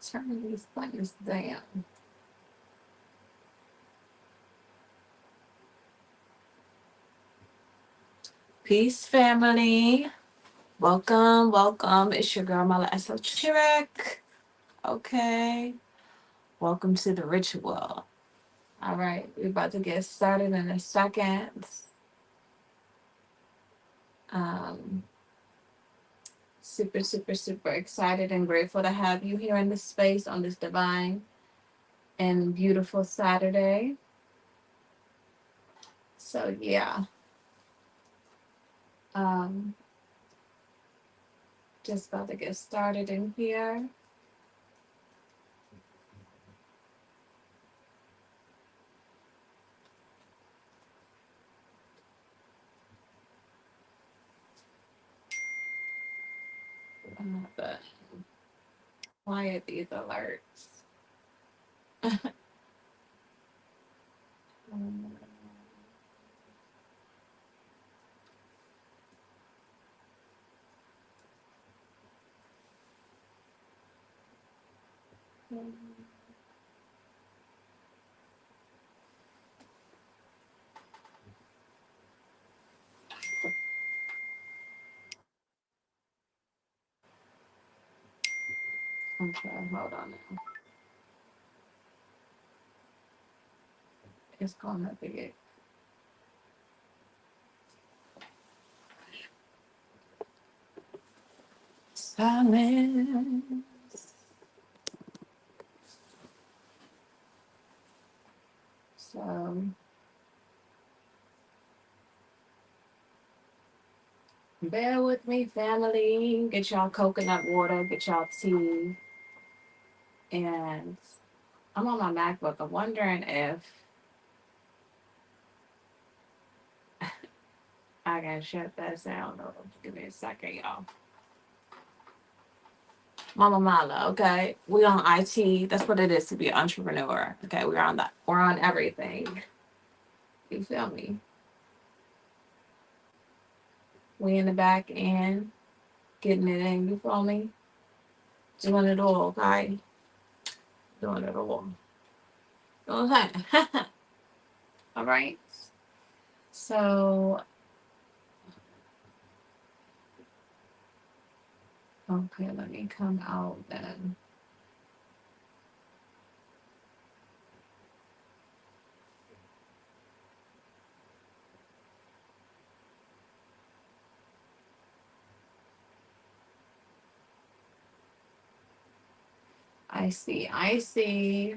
Turn these things down. Peace, family. Welcome, welcome. It's your girl, Mala Esoteric. Okay. Welcome to the ritual. All right. We're about to get started in a second. Um, super, super, super excited and grateful to have you here in this space on this divine and beautiful Saturday. So, yeah. Um, just about to get started in here. But quiet these alerts. Okay, hold on now. It's gonna be silence. So bear with me, family. Get y'all coconut water, get y'all tea. And I'm on my MacBook. I'm wondering if I can shut that sound off. Give me a second, y'all. Mama Mala, okay? We on IT. That's what it is to be an entrepreneur. Okay, we're on everything. You feel me? We in the back end, getting it in, you feel me? Doing it all, okay? Doing it all. You know what I'm saying? All right. So, okay, let me come out then. I see, I see.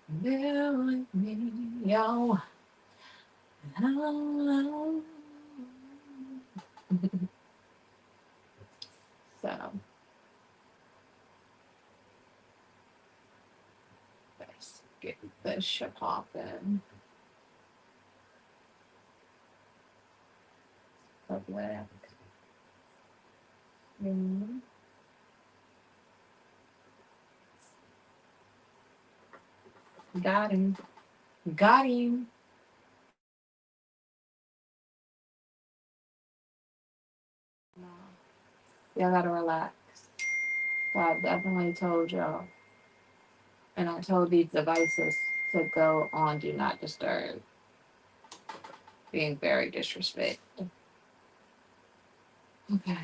Bear with me, yo. So, let's get this shit popping. Public. Got him. Got him. Y'all gotta relax. So I definitely told y'all. And I told these devices to go on do not disturb. Being very disrespectful. Okay.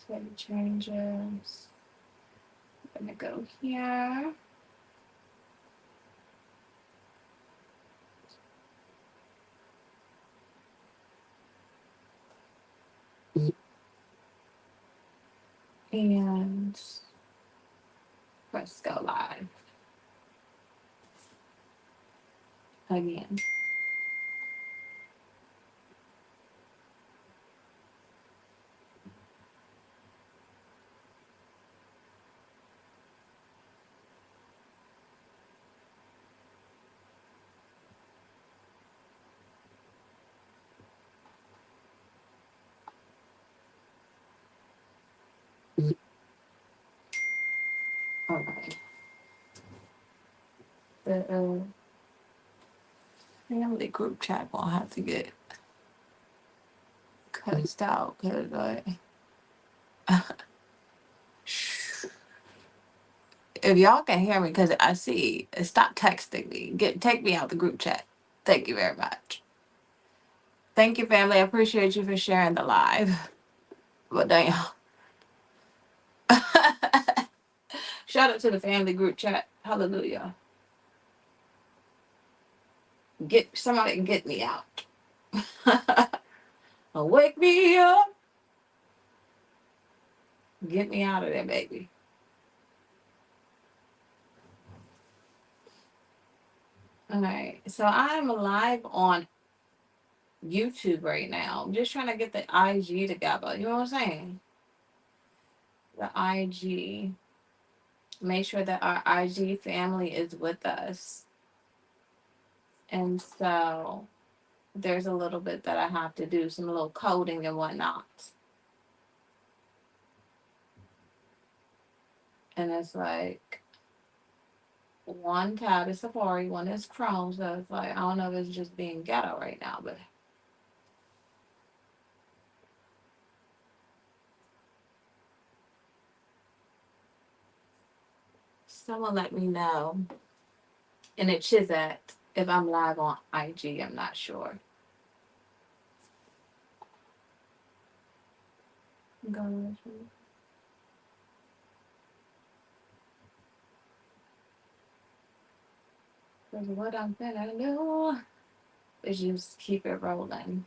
Save changes. I'm gonna go here. And press go live again. Okay. The family group chat gonna have to get cussed out because if y'all can hear me, because I see, stop texting me. Take me out the group chat. Thank you very much. Thank you, family. I appreciate you for sharing the live. But damn. Shout out to the family group chat. Hallelujah. Somebody get me out. Wake me up. Get me out of there, baby. All right. So I'm live on YouTube right now. I'm just trying to get the IG together. You know what I'm saying? The IG. Make sure that our IG family is with us. And so there's a little bit that I have to do, some little coding and whatnot. And it's like one tab is Safari, one is Chrome. So it's like, I don't know if it's just being ghetto right now, but someone let me know in the Chizat if I'm live on IG. I'm not sure. Because what I'm gonna do is just keep it rolling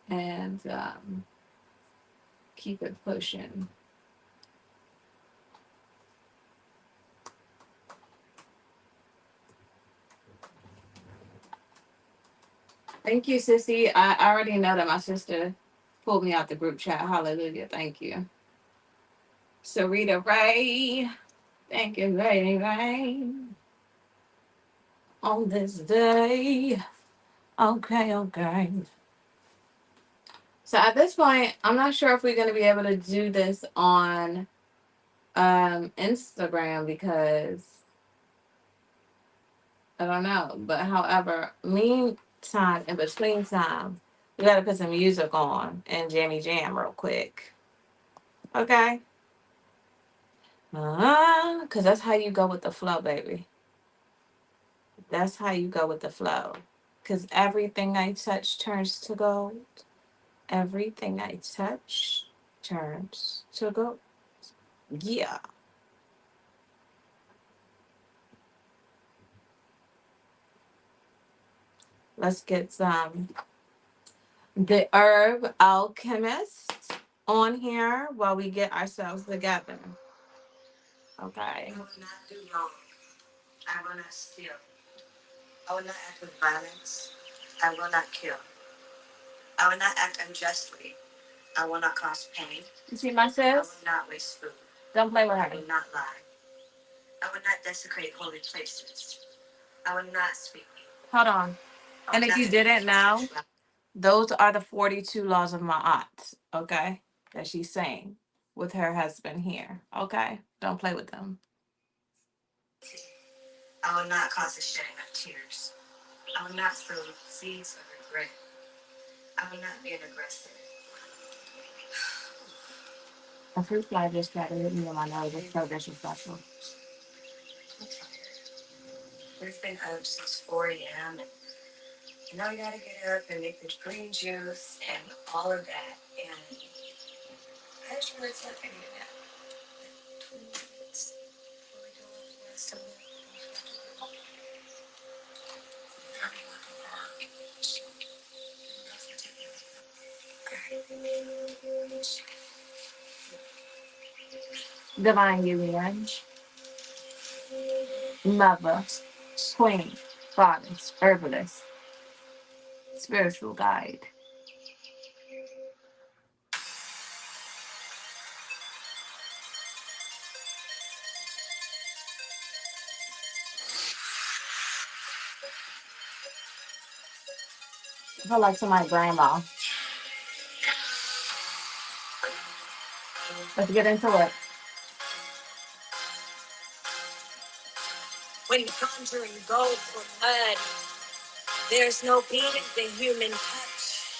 and keep it pushing. Thank you, sissy. I already know that my sister pulled me out the group chat. Hallelujah. Thank you. Sarita Ray. Thank you, Lady Ray. On this day. Okay. So at this point, I'm not sure if we're going to be able to do this on Instagram because I don't know. But however, meantime, in between time, we got to put some music on and jammy jam real quick. Okay? Because that's how you go with the flow, baby. That's how you go with the flow. Because everything I touch turns to gold. Everything I touch turns to gold. Yeah. Let's get some The Herb Alchemist on here while we get ourselves together. Okay. I will not do wrong. I will not steal. I will not act with violence. I will not kill. I will not act unjustly. I will not cause pain. You see my sis? I will not waste food. Don't play with her. I will not lie. I will not desecrate holy places. I will not speak. Hold on. And if you didn't know, those are the 42 laws of Ma'at, okay? That she's saying with her husband here, okay? Don't play with them. I will not cause the shedding of tears. I will not sow seeds of regret. I will not be an aggressor. A fruit fly just tried to hit me on my nose. It's so disrespectful. I'm tired. We've been up since 4 a.m. and you know you gotta get up and make the green juice and all of that. And I just really feel like I need a nap. Like 20 minutes before we do all the rest of it. Divine Gilead, Mother, Queen, Goddess, Herbalist, Spiritual Guide. I feel like somebody's grandma. Let's get into it. When conjuring gold from mud, there's no beating the human touch.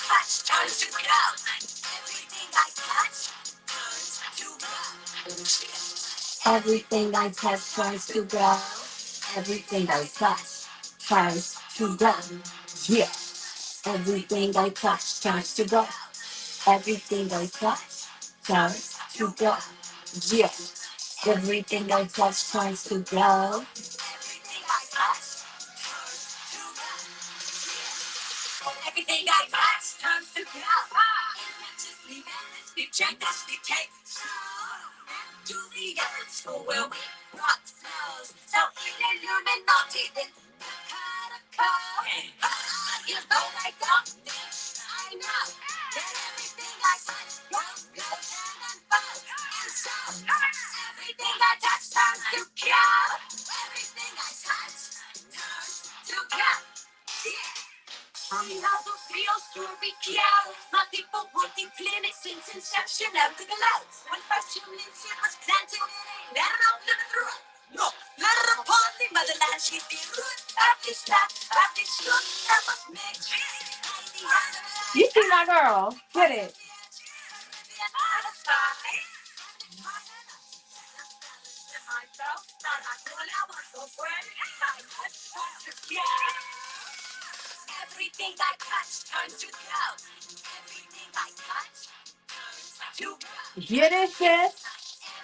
touch turns to gold. Everything I touch turns to gold. Everything I touch turns to gold. Everything I touch turns to gold. Yeah. Everything I touch turns to gold. Everything I touch turns to gold. Yeah. Everything I touch turns to gold. Everything I touch turns to gold. Everything I touch turns to gold. Just leave it, this big check, this big cake. So, to the earth, who will we rock flows? So, in Illuminati, then kind of code. You know I don't think I know that everything I touch goes, goes and unfolds. And so, everything I touch turns to gold. Everything I touch turns to gold. Yeah. Mi lado frío, story chiaro. My people working clinics since inception of the glow. When first human seed was planted, it ain't let it all live through. No, let it upon the motherland, she's the root of this life, of this root that was made. You see my girl, get it. Everything I touch turns to gold. Everything I touch turns to gold. Get it, sis?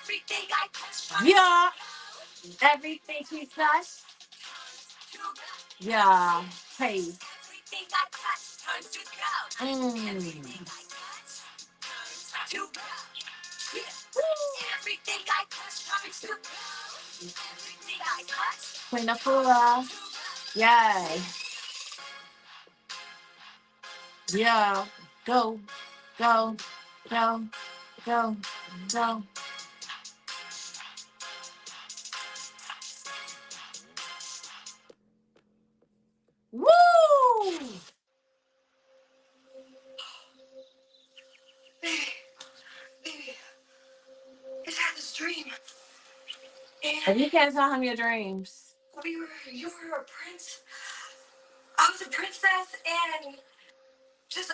Everything I touch. Yeah. Everything you touch. Yeah. Hey. Everything I touch turns to gold. Everything I touch turns to gold. Yeah. Everything I touch turns to gold. Everything I touch. Queen of Fula. Yay. Yeah. Go. Go. Go. Go. Go. Woo! Baby, I just had this dream. And you can't tell him your dreams. You were a prince. I was a princess, and just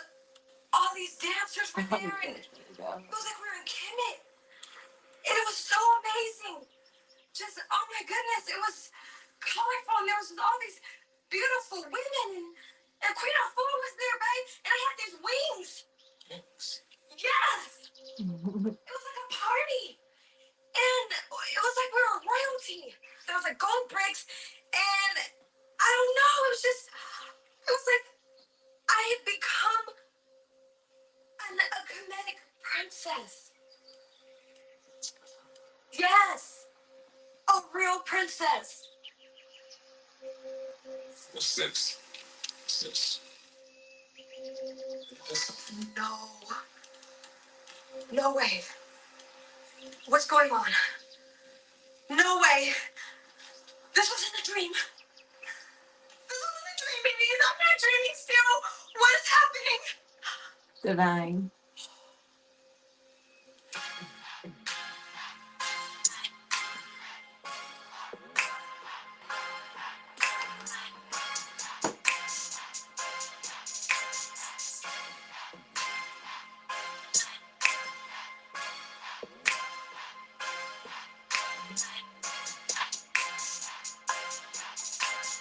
all these dancers were there, and it was like we were in Kemet. And it was so amazing. Just, oh my goodness, it was colorful, and there was all these beautiful women, and Queen Afua was there, babe, and I had these wings. Yes! It was like a party. And it was like we were royalty. There was like gold bricks, and I don't know, it was like I had become a Kemetic princess. Yes, a real princess. What's this? What's this? No. No way. What's going on? No way. This wasn't a dream. This wasn't a dream, baby. I'm not dreaming still. What is happening? Divine.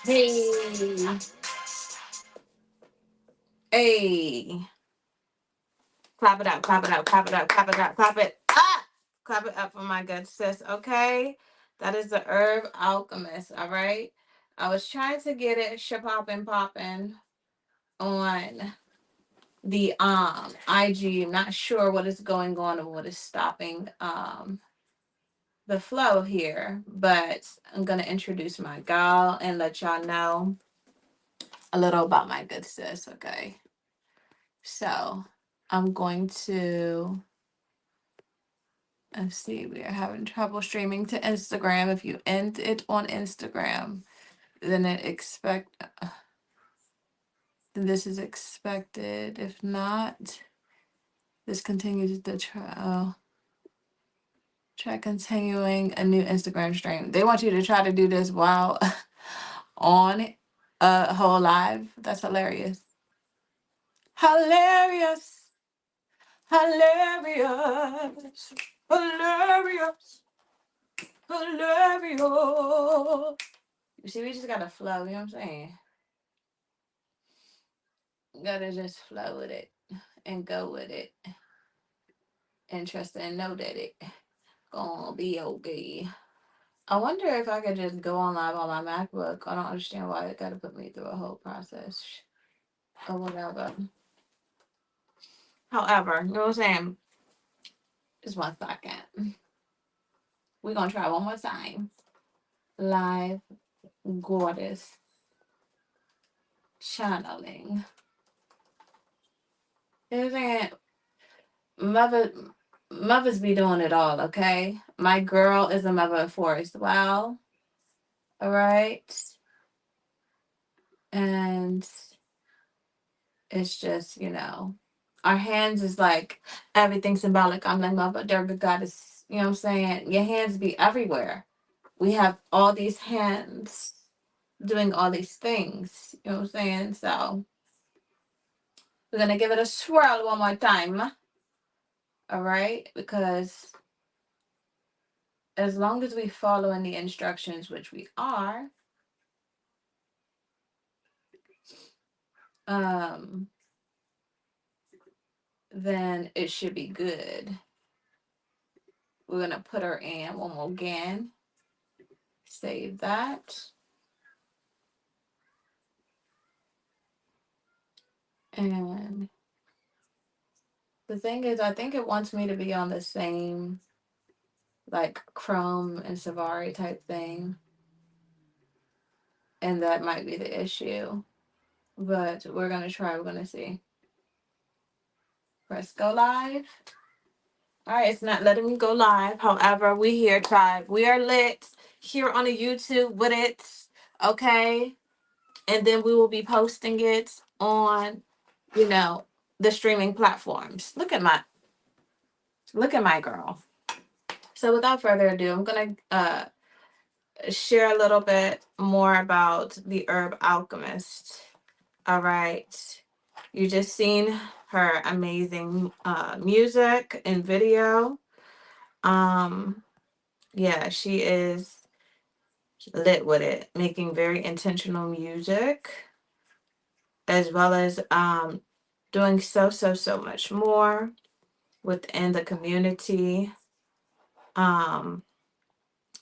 Hey. Hey. Clap it up, clap it up, clap it up, clap it up, clap it up. Clap it up for my good sis, okay? That is the Herb Alchemist, all right? I was trying to get it poppin' on the IG. I'm not sure what is going on and what is stopping the flow here, but I'm gonna introduce my gal and let y'all know a little about my good sis, okay? So I'm going to, let's see, we are having trouble streaming to Instagram. If you end it on Instagram, then this is expected. If not, this continues the try continuing a new Instagram stream. They want you to try to do this while on a whole live. That's hilarious. Hilarious, hilarious, hilarious, hilarious. You see, we just gotta flow, you know what I'm saying? Gotta just flow with it and go with it and trust and know that it gonna be okay. I wonder if I could just go on live on my MacBook. I don't understand why it gotta put me through a whole process or whatever. However, you know what I'm saying? Just 1 second. We're gonna try one more time. Live goddess channeling. You know what I'm saying? Mother mothers be doing it all, okay? My girl is a mother of four as well. All right. And it's just, our hands is like everything symbolic. I'm like Mother Durga goddess, you know what I'm saying? Your hands be everywhere. We have all these hands doing all these things, you know what I'm saying? So we're gonna give it a swirl one more time. All right, because as long as we follow in the instructions, which we are, um, then it should be good. We're gonna put her in one more again. Save that. And the thing is, I think it wants me to be on the same, like, Chrome and Safari type thing. And that might be the issue. But we're gonna try, we're gonna see. Press go live. All right, it's not letting me go live. However, we here, tribe. We are lit here on the YouTube with it. Okay. And then we will be posting it on, the streaming platforms. Look at my girl. So without further ado, I'm gonna share a little bit more about the Herb Alchemist. All right. You just seen her amazing music and video. Yeah, she is lit with it, making very intentional music, as well as doing so much more within the community. Um,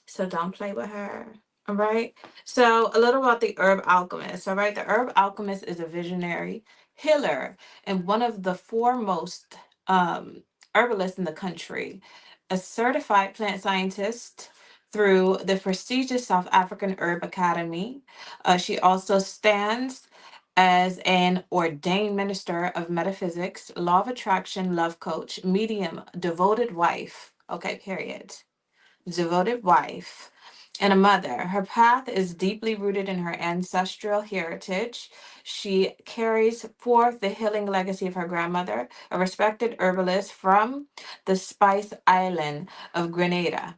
so don't play with her. All right. So a little about the Herb Alchemist. All right. The Herb Alchemist is a visionary healer and one of the foremost herbalists in the country, a certified plant scientist through the prestigious South African Herb Academy. She also stands as an ordained minister of metaphysics, law of attraction, love coach, medium, devoted wife. Okay, period. Devoted wife and a mother. Her path is deeply rooted in her ancestral heritage. She carries forth the healing legacy of her grandmother, a respected herbalist from the Spice Island of Grenada.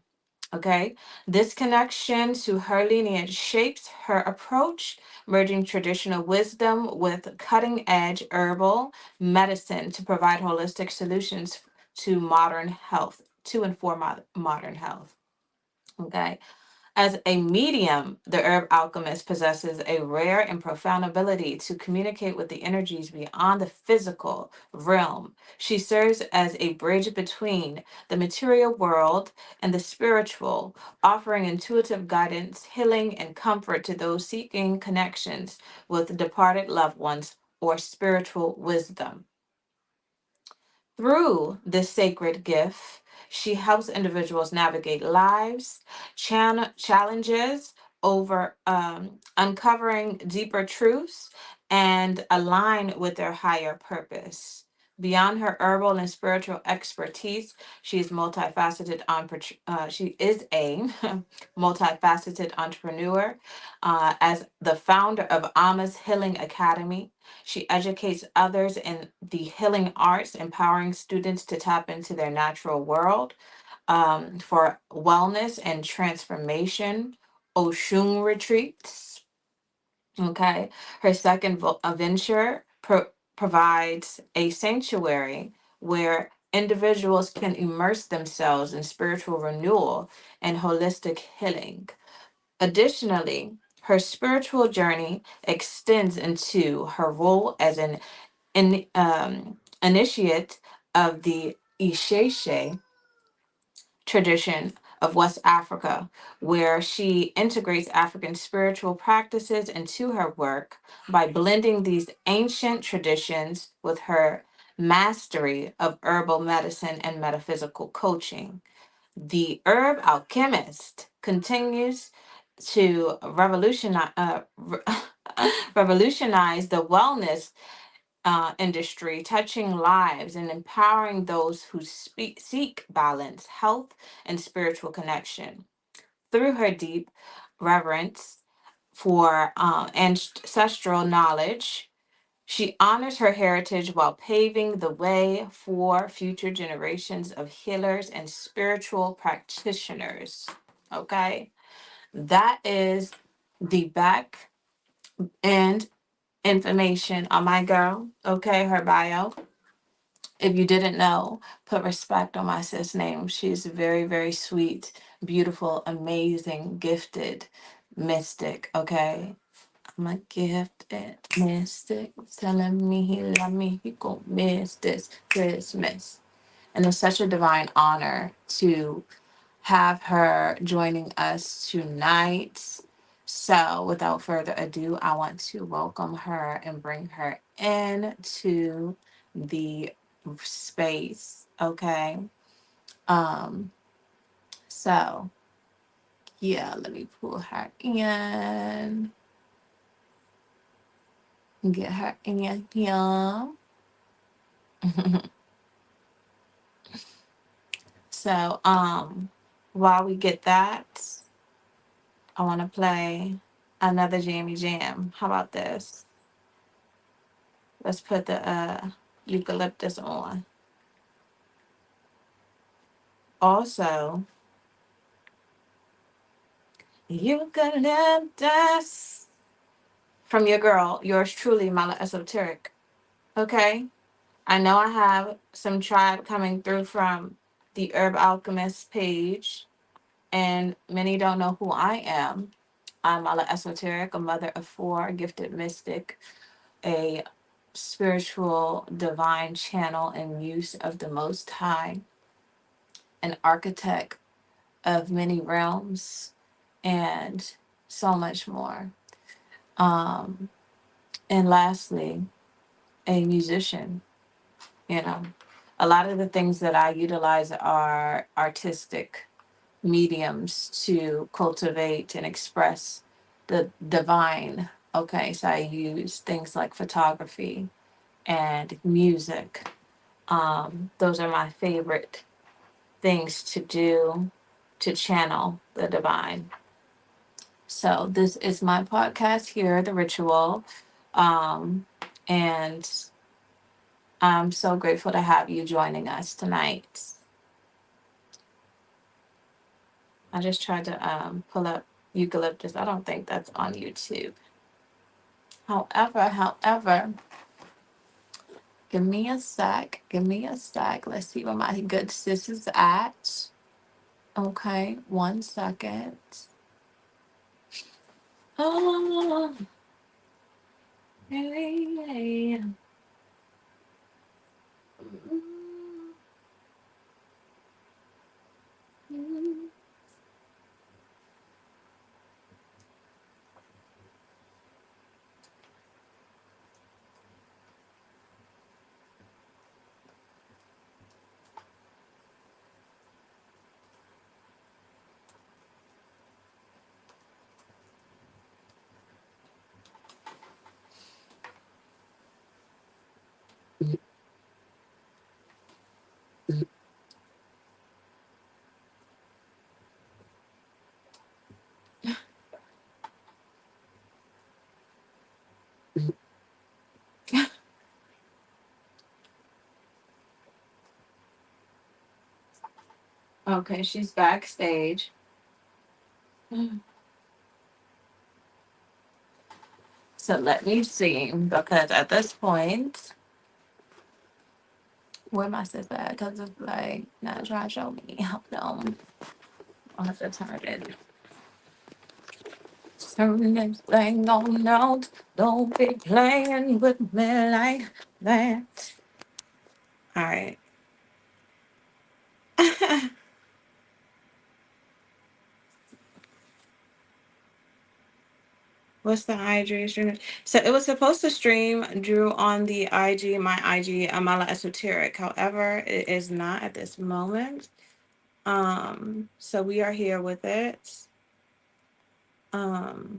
Okay, this connection to her lineage shapes her approach, merging traditional wisdom with cutting edge herbal medicine to provide holistic solutions to modern health, to inform modern health. Okay. As a medium, the herb alchemist possesses a rare and profound ability to communicate with the energies beyond the physical realm. She serves as a bridge between the material world and the spiritual, offering intuitive guidance, healing, and comfort to those seeking connections with departed loved ones or spiritual wisdom. Through this sacred gift, she helps individuals navigate lives, challenges over uncovering deeper truths and align with their higher purpose. Beyond her herbal and spiritual expertise, she is multifaceted. She is a multifaceted entrepreneur. As the founder of Ama's Healing Academy, she educates others in the healing arts, empowering students to tap into their natural world for wellness and transformation. Oshun retreats. Okay. Her second venture provides a sanctuary where individuals can immerse themselves in spiritual renewal and holistic healing. Additionally, her spiritual journey extends into her role as an initiate of the Isheshe tradition of West Africa, where she integrates African spiritual practices into her work by blending these ancient traditions with her mastery of herbal medicine and metaphysical coaching. The herb alchemist continues to revolutionize the wellness industry, touching lives and empowering those who seek balance, health, and spiritual connection. Through her deep reverence for ancestral knowledge, she honors her heritage while paving the way for future generations of healers and spiritual practitioners. Okay, that is the back end information on my girl. Okay, her bio. If you didn't know, put respect on my sis name. She's very, very sweet, beautiful, amazing, gifted mystic. Okay, I'm a gifted mystic. Telling me he love me, he gon' miss this Christmas. And it's such a divine honor to have her joining us tonight. So, without further ado, I want to welcome her and bring her into the space. Okay. Um, so yeah, let me pull her in, get her in here. So, while we get that, I want to play another jammy jam. How about this? Let's put the eucalyptus on. Also, eucalyptus from your girl, yours truly, Mala Esoteric. Okay? I know I have some tribe coming through from the Herb Alchemist page, and many don't know who I am. I'm Mala Esoteric, a mother of four, gifted mystic, a spiritual divine channel and muse of the Most High, an architect of many realms, and so much more. Um, and lastly, a musician. You know, a lot of the things that I utilize are artistic mediums to cultivate and express the divine. Okay, so I use things like photography and music. Those are my favorite things to do to channel the divine. So this is my podcast here, The Ritual. Um, and I'm so grateful to have you joining us tonight. I just tried to pull up eucalyptus. I don't think that's on YouTube. However, give me a sec. Give me a sec. Let's see where my good sis is at. Okay, 1 second. Oh, hey. Okay, she's backstage. So let me see, because at this point, Where my sis at? Because it's like not trying to show me. Hold on. I'll have to turn it. Turn this thing on out. Don't be playing with me like that. All right. What's the IG stream? So it was supposed to stream Drew on the IG, my IG, Amala Esoteric. However, it is not at this moment. So we are here with it. Um,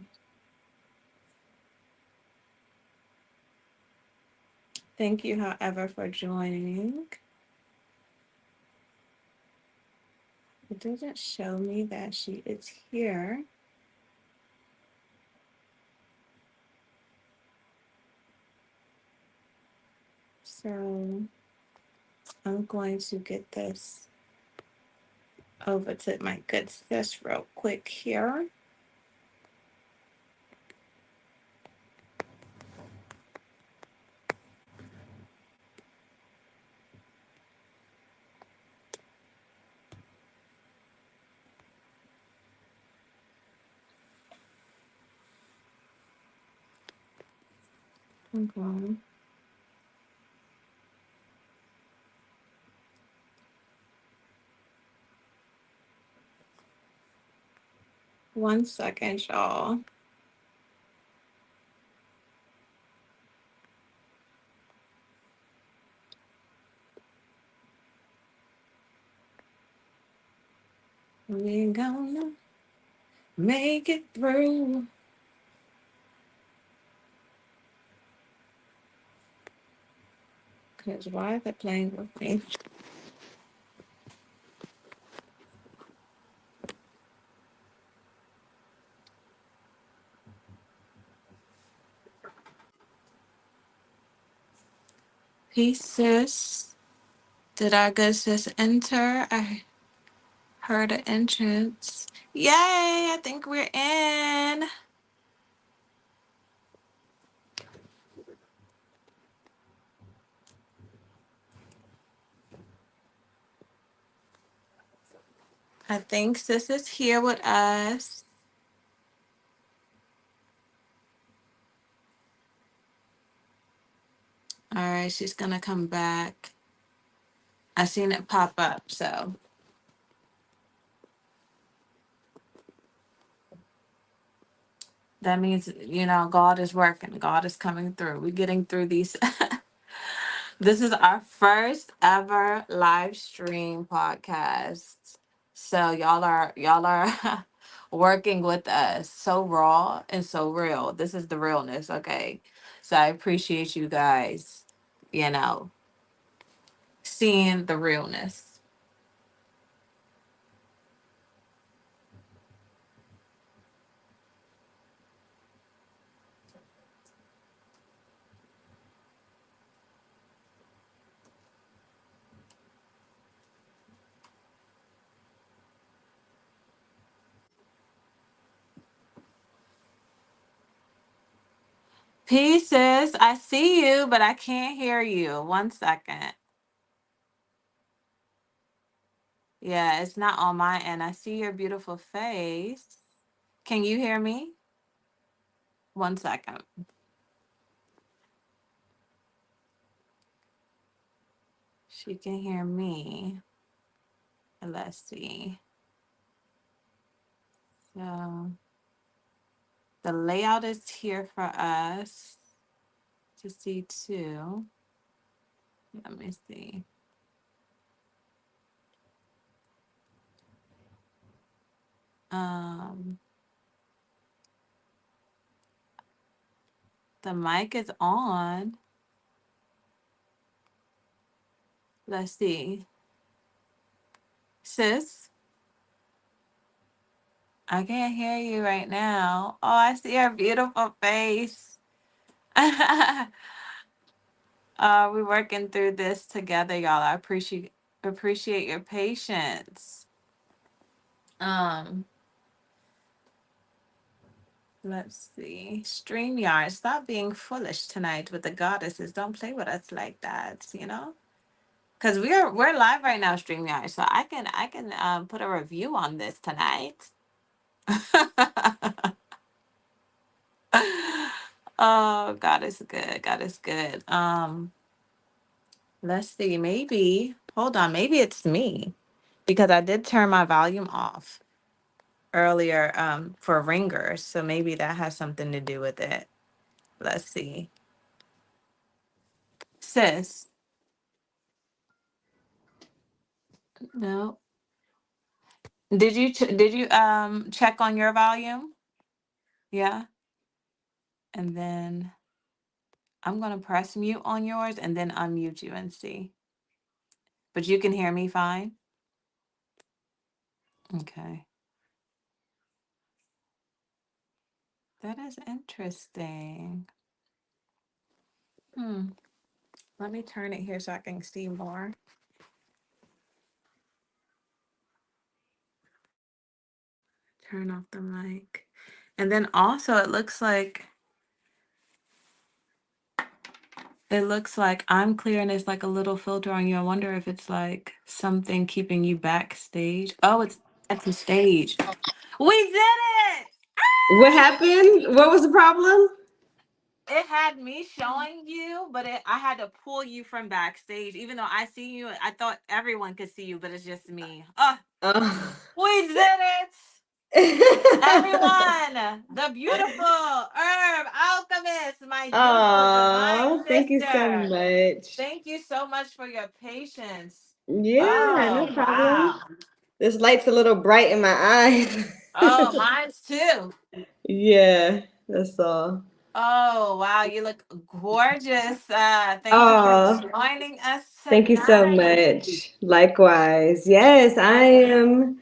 Thank you, however, for joining. It doesn't show me that she is here. So I'm going to get this over to my good sis real quick here. Okay. One second, y'all. We gonna make it through. Cause why is it playing with me? Peace, sis. Did our good sis enter? I heard an entrance. Yay! I think we're in. I think sis is here with us. All right, she's gonna come back. I seen it pop up, so that means God is working. God is coming through. We're getting through these. This is our first ever live stream podcast. So y'all are working with us so raw and so real. This is the realness, okay? So I appreciate you guys, you know, seeing the realness. Pieces, I see you, but I can't hear you. One second. Yeah, it's not on my end. I see your beautiful face. Can you hear me? One second. She can hear me. Let's see. So the layout is here for us to see too. Let me see. Um, the mic is on. Let's see. Sis, I can't hear you right now. Oh, I see your beautiful face. We're working through this together, y'all. I appreciate your patience. Um, let's see. StreamYard, stop being foolish tonight with the goddesses. Don't play with us like that, you know? Because we're live right now, StreamYard, so I can put a review on this tonight. Oh, God is good. God is good. Let's see. Maybe hold on. Maybe it's me because I did turn my volume off earlier for ringers, so maybe that has something to do with it. Let's see. Sis, no. Did you check on your volume? Yeah. And then I'm gonna press mute on yours and then unmute you and see. But you can hear me fine? Okay. That is interesting. Hmm. Let me turn it here so I can see more. Turn off the mic. And then also it looks like I'm clear and there's like a little filter on you. I wonder if it's like something keeping you backstage. Oh, it's at the stage. We did it! What happened? What was the problem? It had me showing you, but I had to pull you from backstage. Even though I see you, I thought everyone could see you, but it's just me. Oh. We did it! Everyone, the beautiful herb alchemist, my beautiful divine Oh, thank you so sister. much. Thank you so much for your patience. Yeah, no Oh, problem. wow. This light's a little bright in my eyes. Oh, mine's too. Yeah, that's all. Oh, wow. You look gorgeous. Thank you for Oh, joining us thank you so tonight. much. Likewise. Yes, I am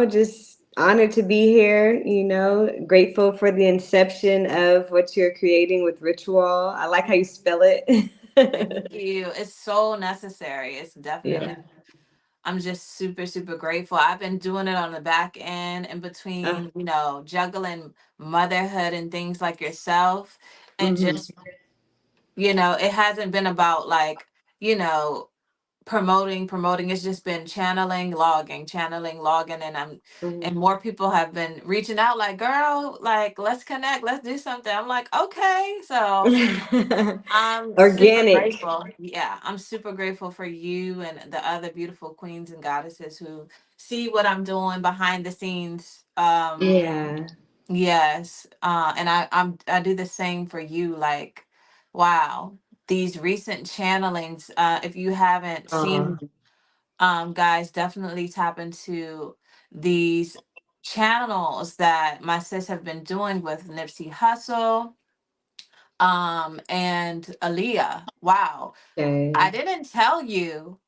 just honored to be here, grateful for the inception of what you're creating with Ritual. I like how you spell it. Thank you. It's so necessary. It's definitely, Yeah. I'm just super, super grateful. I've been doing it on the back end in Uh, between, juggling motherhood and things like yourself. And hmm just, it hasn't been about like, you know, promoting. It's just been channeling, logging, and more people have been reaching out like, girl, like, let's connect, let's do something. I'm like, okay. So I'm super Organic. grateful. Yeah, I'm super grateful for you and the other beautiful queens and goddesses who see what I'm doing behind the scenes. Yeah. Yes. And I do the same for you. Like, wow, these recent channelings. If you haven't Oh, seen, guys, definitely tap into these channels that my sis have been doing with Nipsey Hussle, and Aaliyah. Wow. I okay. didn't tell you.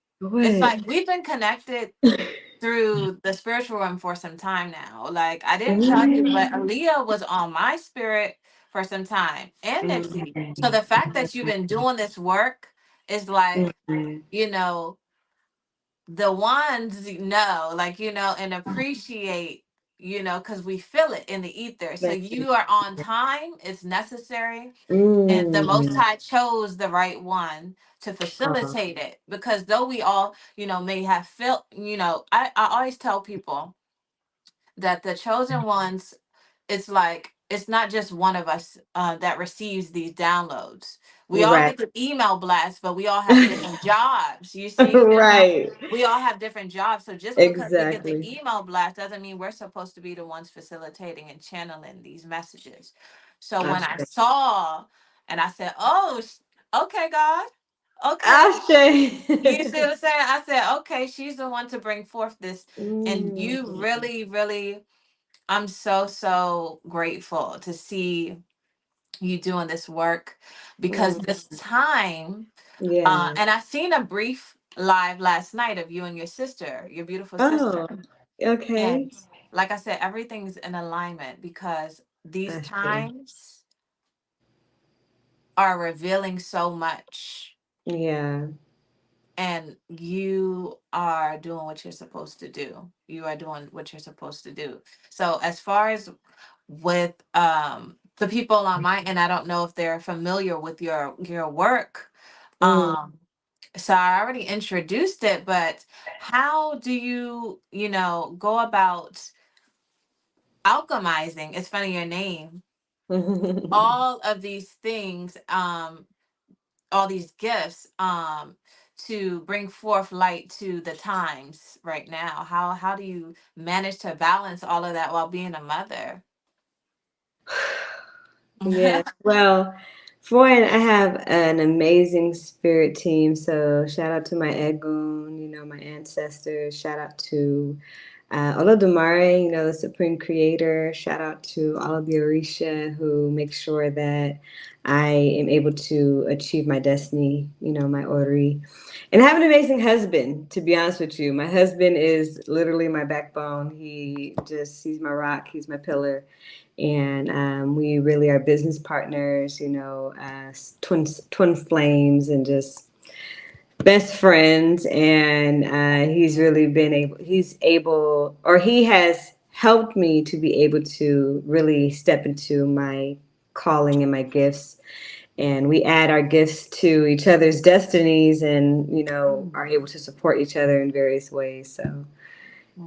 It's What? like we've been connected through the spiritual realm for some time now. Like I didn't tell you, but Mm, Aaliyah was on my spirit for some time and Nipsey. So mm, the fact that you've been doing this work is like, mm. you know, the ones know, like, and appreciate, because we feel it in the ether. So That's you are on time, it's necessary, and the Most mm. High chose the right one to Oh, facilitate it. Because though we all, may have felt, I always tell people that the chosen ones, it's like it's not just one of us that receives these downloads. We all right. get the email blast, but we all have different jobs. You see, Right. we all have different jobs. So just because we get the Exactly. email blast doesn't mean we're supposed to be the ones facilitating and channeling these messages. So when I Ashe. saw and I said, "Oh, okay, God, okay." You see Ashe. what I'm saying? I said, okay, she's the one to bring forth this. And Mm, you really, really, I'm so, so grateful to see you doing this work because mm, this time, yeah. and I seen a brief live last night of you and your sister, your beautiful sister. Oh, okay. And like I said, everything's in alignment because these Ashe. times are revealing so much. Yeah. And you are doing what you're supposed to do. You are doing what you're supposed to do. So as far as with the people on my end, I don't know if they're familiar with your work. Mm, Um So I already introduced it, but how do go about alchemizing? It's funny your name. All of these things, all these gifts, to bring forth light to the times right now. How do you manage to balance all of that while being a mother? Yeah. Well, for one, I have an amazing spirit team. So shout out to my Egun, my ancestors. Shout out to Olodumare, the Supreme Creator. Shout out to all of the Orisha who make sure that I am able to achieve my destiny, my Ori. And I have an amazing husband, to be honest with you. My husband is literally my backbone. He's my rock, he's my pillar. And we really are business partners, twin flames, and just best friends. And he has helped me to be able to really step into my calling and my gifts. And we add our gifts to each other's destinies, and are able to support each other in various ways. So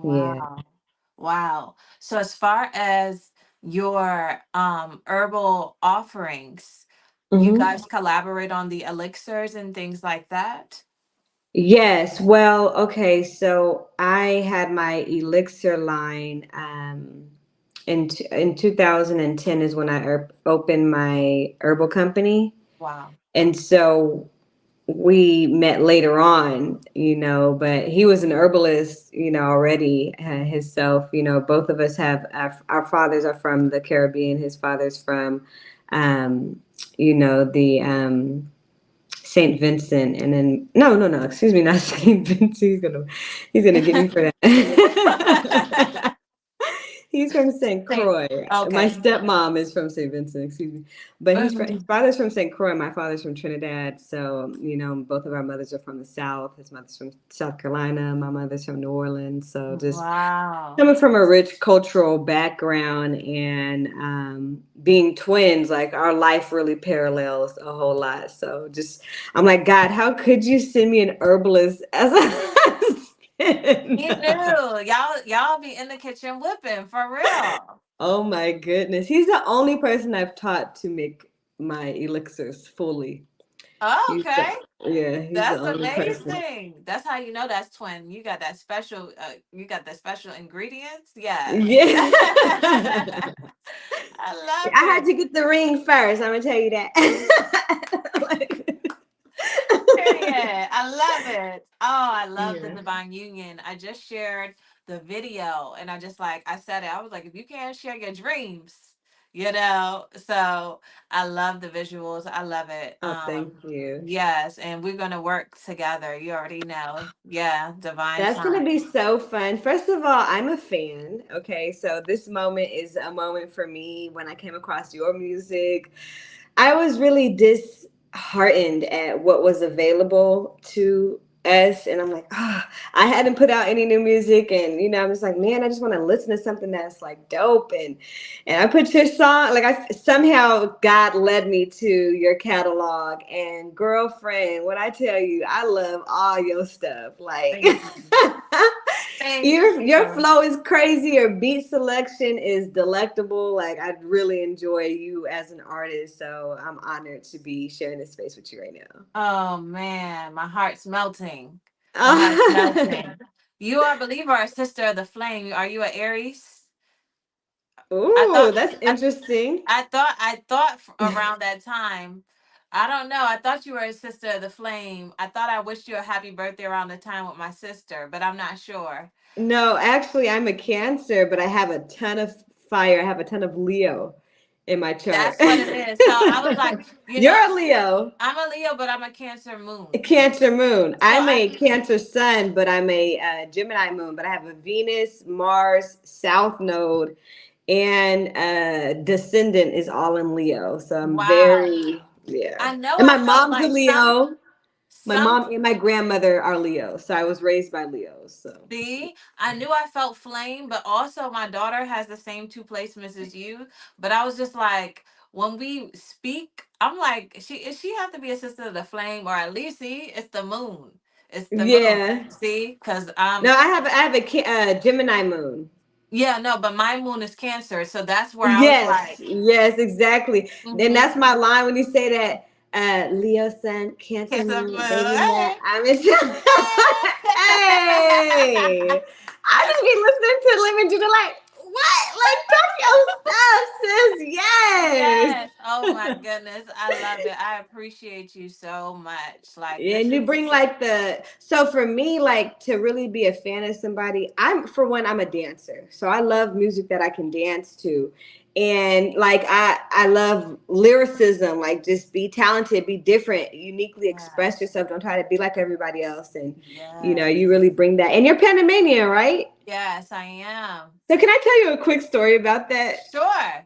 yeah. Wow. Wow. So as far as your herbal offerings, you Mhm. guys collaborate on the elixirs and things like that? Yes. Well, okay. So I had my elixir line in 2010 is when I opened my herbal company. Wow. And so we met later on, but he was an herbalist, already himself. Both of us have our fathers are from the Caribbean. His father's from, the Saint Vincent, and then no, excuse me, not Saint Vincent. He's gonna get me for that. He's from St. Say, Croix. My okay. stepmom is from St. Vincent, excuse me. But his Mhm. father's from St. Croix. My father's from Trinidad. So, both of our mothers are from the South. His mother's from South Carolina. My mother's from New Orleans. So just Wow. coming from a rich cultural background, and being twins, like our life really parallels a whole lot. So just, I'm like, God, how could you send me an herbalist as a He husband? knew. Y'all be in the kitchen whipping for real. Oh my goodness. He's the only person I've taught to make my elixirs fully. Oh, He's okay. the, yeah, he's the That's only person. amazing. That's how you know that's twin. You got the special ingredients. Yes. Yeah. I love I had it. to get the ring first. I'm gonna tell you that. Like, Period. I love it. Oh, I love the yeah. divine union. I just shared the video and I said it. I was like, if you can't share your dreams. So I love the visuals. I love it. Oh, thank you. Yes, and we're gonna work together. You already know. Yeah, divine That's gonna time. be so fun. First of all, I'm a fan. Okay, so this moment is a moment for me when I came across your music. I was really disheartened at what was available to us, and I'm like, I hadn't put out any new music, and I'm just like, man, I just want to listen to something that's like dope, and I put your song, like, I somehow God led me to your catalog, and girlfriend, when I tell you, I love all your stuff, like. Thank you. Thank Your you. flow is crazy. Your beat selection is delectable. Like, I really enjoy you as an artist. So I'm honored to be sharing this space with you right Oh man, my heart's melting. My heart's now. melting. You are a believer or a sister of the flame. Are you an Aries? I Ooh, thought that's I, interesting. around that time. I don't know. I thought you were a sister of the flame. I thought I wished you a happy birthday around the time with my sister, but I'm not sure. No, actually, I'm a Cancer, but I have a ton of fire. I have a ton of Leo in my chart. That's what it is. So I was like, You're a Leo. I'm a Leo, but I'm a Cancer A moon. Cancer moon. So I'm I a Cancer sun, but I'm a Gemini moon. But I have a Venus, Mars, South Node, and Descendant is all in Leo. So I'm wow. very, yeah. I know And I my felt mom's a like Leo. My some mom and my grandmother are Leos. So I was raised by Leos. So see, I knew I felt flame, but also my daughter has the same two placements as you. But I was just like, when we speak, I'm like, she have to be a sister of the flame, or at least see it's the moon. It's the moon. Yeah. See, because No, I have a Gemini moon. yeah, no, but my moon is Cancer, so that's where I was Yes, like, yes, exactly. Then mm-hmm. that's my line when you say that Leo sun, Cancer Cancer moon, moon. baby man. Hey. I'm in Hey, I just be listening to Lemon Judah like, what? Like, talk your stuff, sis. Yes. Yes. Oh my goodness. I love it. I appreciate you so much. Like Yeah, this and you is bring like so for me, like to really be a fan of somebody, for one, I'm a dancer. So I love music that I can dance to. And like I love lyricism, like just be talented, be different, uniquely express yes. yourself. Don't try to be like everybody else. And you Yes. really bring that. And you're Panamanian, right? Yes, I am. So can I tell you a quick story about that? Sure.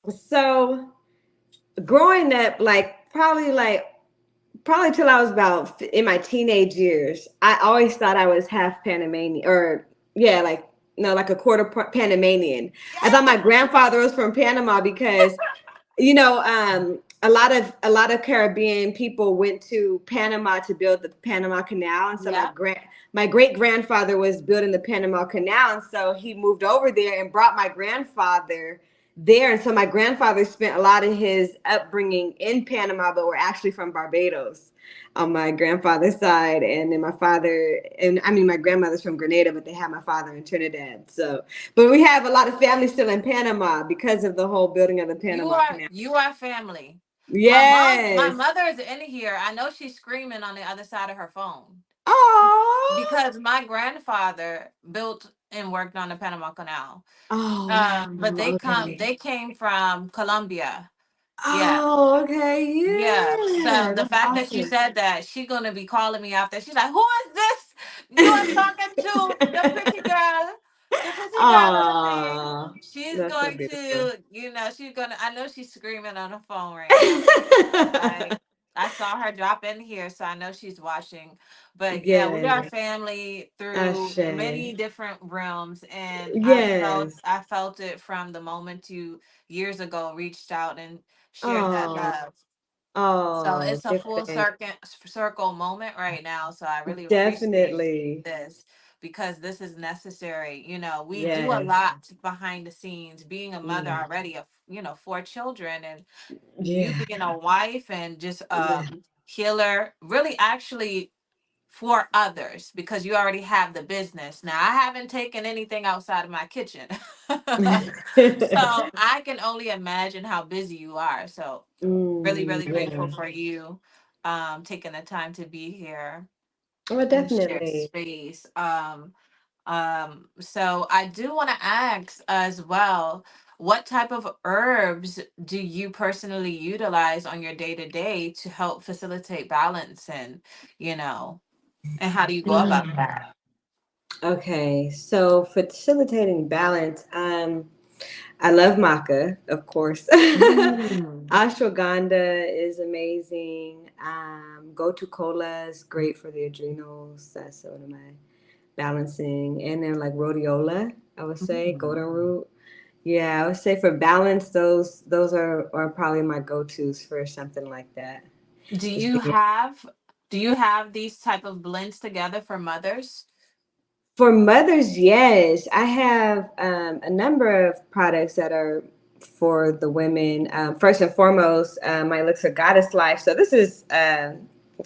So growing up, probably till I was about in my teenage years, I always thought I was half Panamanian, or yeah, like no, like a quarter Panamanian. I thought my grandfather was from Panama because a lot of Caribbean people went to Panama to build the Panama Canal, and so Yep. my great grandfather was building the Panama Canal, and so he moved over there and brought my grandfather there, and so my grandfather spent a lot of his upbringing in Panama, but we're actually from Barbados on my grandfather's side, and then my grandmother's from Grenada, but they have my father in Trinidad. So, but we have a lot of family still in Panama because of the whole building of the You Panama are Canal. you are family. My Yes. mother is in here. I know she's screaming on the other side of her phone Oh. because my grandfather built and worked on the Panama Canal. Oh But wow. Okay. they came from Colombia. Yeah. Oh, okay. Yeah. So Yeah. the That's fact that she awesome. said that, she gonna be calling me after. She's like, "Who is this? You are talking to the pretty girl on the thing." Oh, She's that's so going beautiful. to, she's gonna. I know she's screaming on the phone right now. Like I saw her drop in here, so I know she's watching. But yeah, we are Yeah. family through Ashe. many different realms, and Yes. I felt it from the moment you years ago reached out and shared that Oh. love. So Oh, it's a give full thanks. circle moment right now. So I really appreciate Definitely. this because this is necessary. We do a Yes. lot behind the scenes. Being a mother Yeah. already of, 4 children, and you Yeah. being a wife and just a Yeah. healer, really actually for others because you already have the business. Now, I haven't taken anything outside of my kitchen. So I can only imagine how busy you are. So really, really grateful Yeah. for you taking the time to be here Oh, and share definitely. space. So I do want to ask as well, what type of herbs do you personally utilize on your day to day to help facilitate balance you know, and how do you go about that? Okay, so facilitating balance, I love maca, of course. Mm. Ashwagandha is amazing. Gotu kola is great for the adrenals. That's one of my balancing. And then like rhodiola, I would say, golden Mm. root. Yeah, I would say for balance, those are probably my go-tos for something like that. Do Just you being have these type of blends together for mothers? For mothers, yes, I have a number of products that are for the women. First and foremost, my elixir Goddess Life. So this is